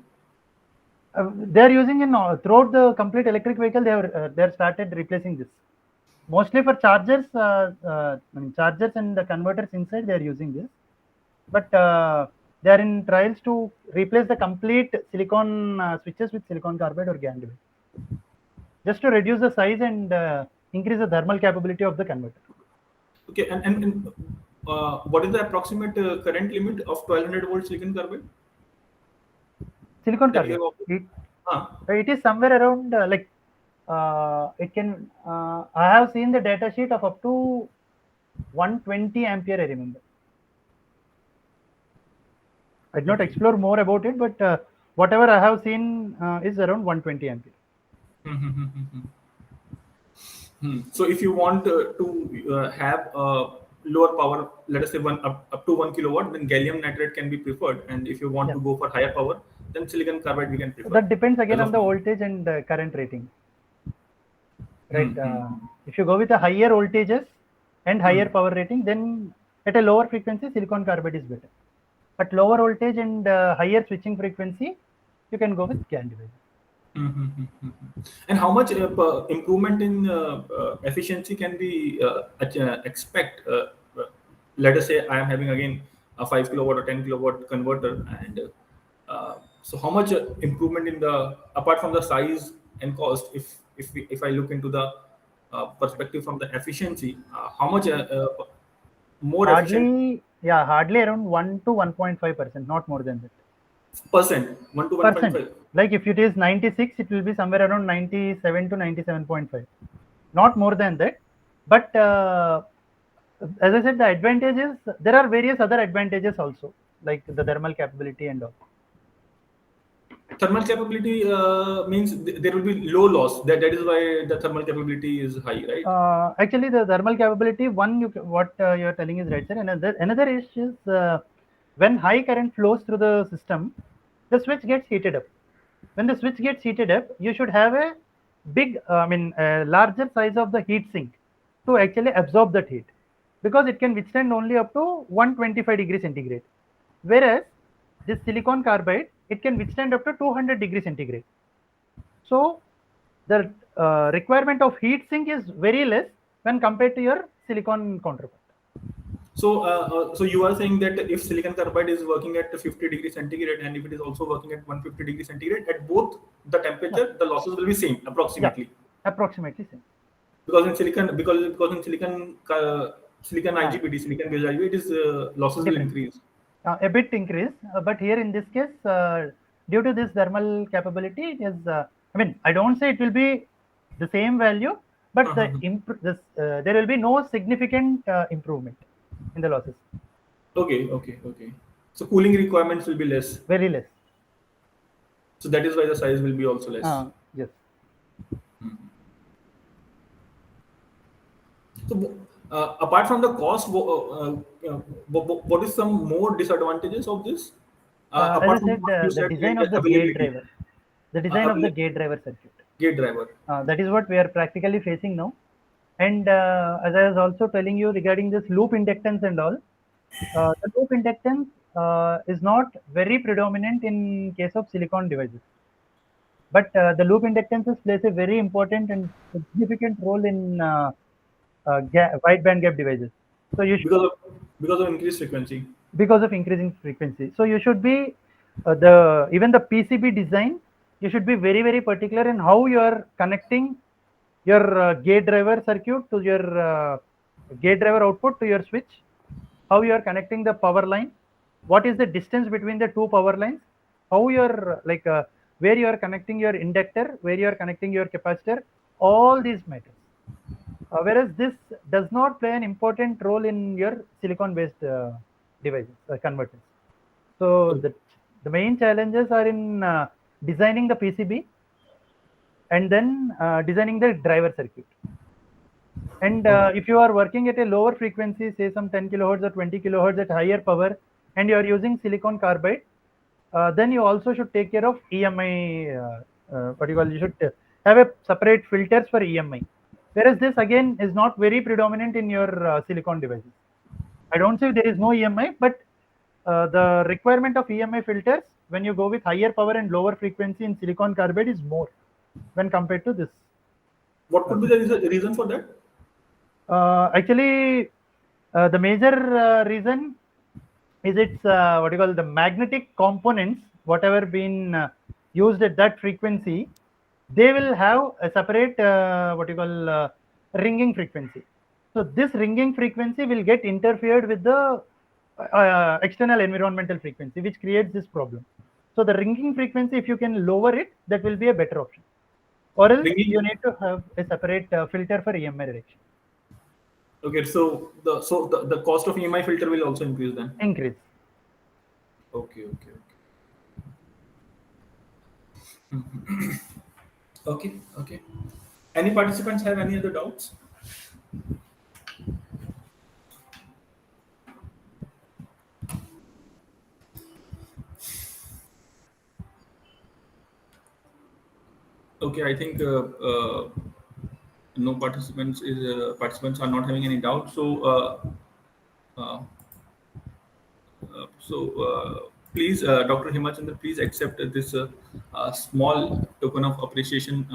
they are using in throughout the complete electric vehicle. They have started replacing this. Mostly for chargers, chargers and the converters inside, they are using this. But they are in trials to replace the complete silicon switches with silicon carbide or GaN device, just to reduce the size and increase the thermal capability of the converter. Okay, and what is the approximate current limit of 1200 volt silicon carbide? Silicon That you carbide, have it is somewhere around it can. I have seen the data sheet of up to 120 ampere. I remember. I did not explore more about it, but whatever I have seen is around 120 ampere. So if you want to have lower power, let us say up to 1 kilowatt, then gallium nitride can be preferred. And if you want to go for higher power, then silicon carbide we can prefer. That depends again As on of the now. voltage and current rating. Right. If you go with a higher voltages and higher power rating, then at a lower frequency, silicon carbide is better. At lower voltage and higher switching frequency, you can go with GaN device. And how much improvement in efficiency can we expect? Let us say I am having again a 5 kilowatt or 10 kilowatt converter, and so how much improvement in the apart from the size and cost, if I look into the perspective from the efficiency, how much more efficient Hardly around 1 to 1.5%, not more than that. percent, 1 to Percent. 1.5? Like if it is 96, it will be somewhere around 97 to 97.5, not more than that. But as I said, the advantages, there are various other advantages also, like the thermal capability and all. Thermal capability means there will be low loss. That is why the thermal capability is high, right? Actually, the thermal capability, what you are telling is right, sir. Another issue is when high current flows through the system, the switch gets heated up. When the switch gets heated up, you should have a larger size of the heat sink to actually absorb that heat, because it can withstand only up to 125 degrees centigrade. Whereas this silicon carbide, it can withstand up to 200 degrees centigrade. So the requirement of heat sink is very less when compared to your silicon counterpart. So you are saying that if silicon carbide is working at 50 degrees centigrade and if it is also working at 150 degrees centigrade, at both the temperature, the losses will be same approximately. Yeah, approximately same. Because in silicon IGBT, silicon based IGBT, it is losses will increase. A bit increase, but here in this case, due to this thermal capability, it is. I mean, I don't say it will be the same value, but there will be no significant improvement in the losses. Okay. So cooling requirements will be less. Very less. So that is why the size will be also less. Yes. So apart from the cost, what is some more disadvantages of this? As I said, the design of the gate driver. The design of the gate driver circuit. Gate driver. That is what we are practically facing now. And as I was also telling you regarding this loop inductance and all, the loop inductance is not very predominant in case of silicon devices. But the loop inductances plays a very important and significant role in wide band gap devices. So you should, because of increased frequency. Because of increasing frequency. So you should be even the PCB design. You should be very, very particular in how you are connecting your gate driver circuit to your gate driver output to your switch. How you are connecting the power line. What is the distance between the two power lines? How you are where you are connecting your inductor, where you are connecting your capacitor. All these matters. Whereas this does not play an important role in your silicon-based devices, converters. So the main challenges are in designing the PCB and then designing the driver circuit. And if you are working at a lower frequency, say some 10 kilohertz or 20 kilohertz at higher power, and you are using silicon carbide, then you also should take care of EMI. You should have a separate filters for EMI. Whereas this again is not very predominant in your silicon devices. I don't say there is no EMI, but the requirement of EMI filters when you go with higher power and lower frequency in silicon carbide is more when compared to this. What could be the reason for that? Actually, the major reason is its the magnetic components, whatever been used at that frequency, they will have a separate ringing frequency. So this ringing frequency will get interfered with the external environmental frequency, which creates this problem. So the ringing frequency, if you can lower it, that will be a better option. Or else you need to have a separate filter for EMI reduction. Okay, so the cost of EMI filter will also increase then. Increase. Okay. Okay. Any participants have any other doubts? Okay, I think no participants are not having any doubt. So please, Dr. Hemachander, please accept this small token of appreciation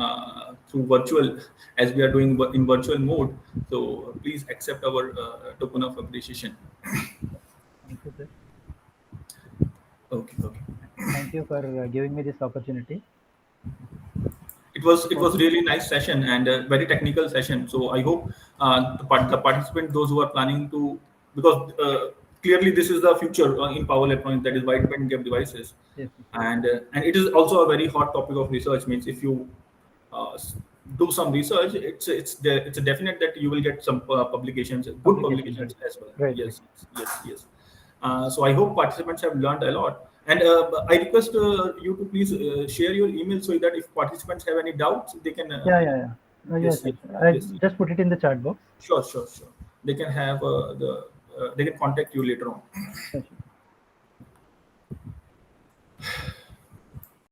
through virtual, as we are doing in virtual mode. So please accept our token of appreciation. Thank you, sir. Okay. Thank you for giving me this opportunity. It was really nice session and a very technical session. So I hope the participants, those who are planning to, because clearly this is the future in power electronics, that is wide band gap devices. Yes. And it is also a very hot topic of research. Means if you do some research, it's a definite that you will get some publications, good publications as well. Right. Yes. So I hope participants have learned a lot. And I request you to please share your email so that if participants have any doubts, they can. Yeah. Yes. I just put it in the chat box. Sure. They can have they can contact you later on. Sure.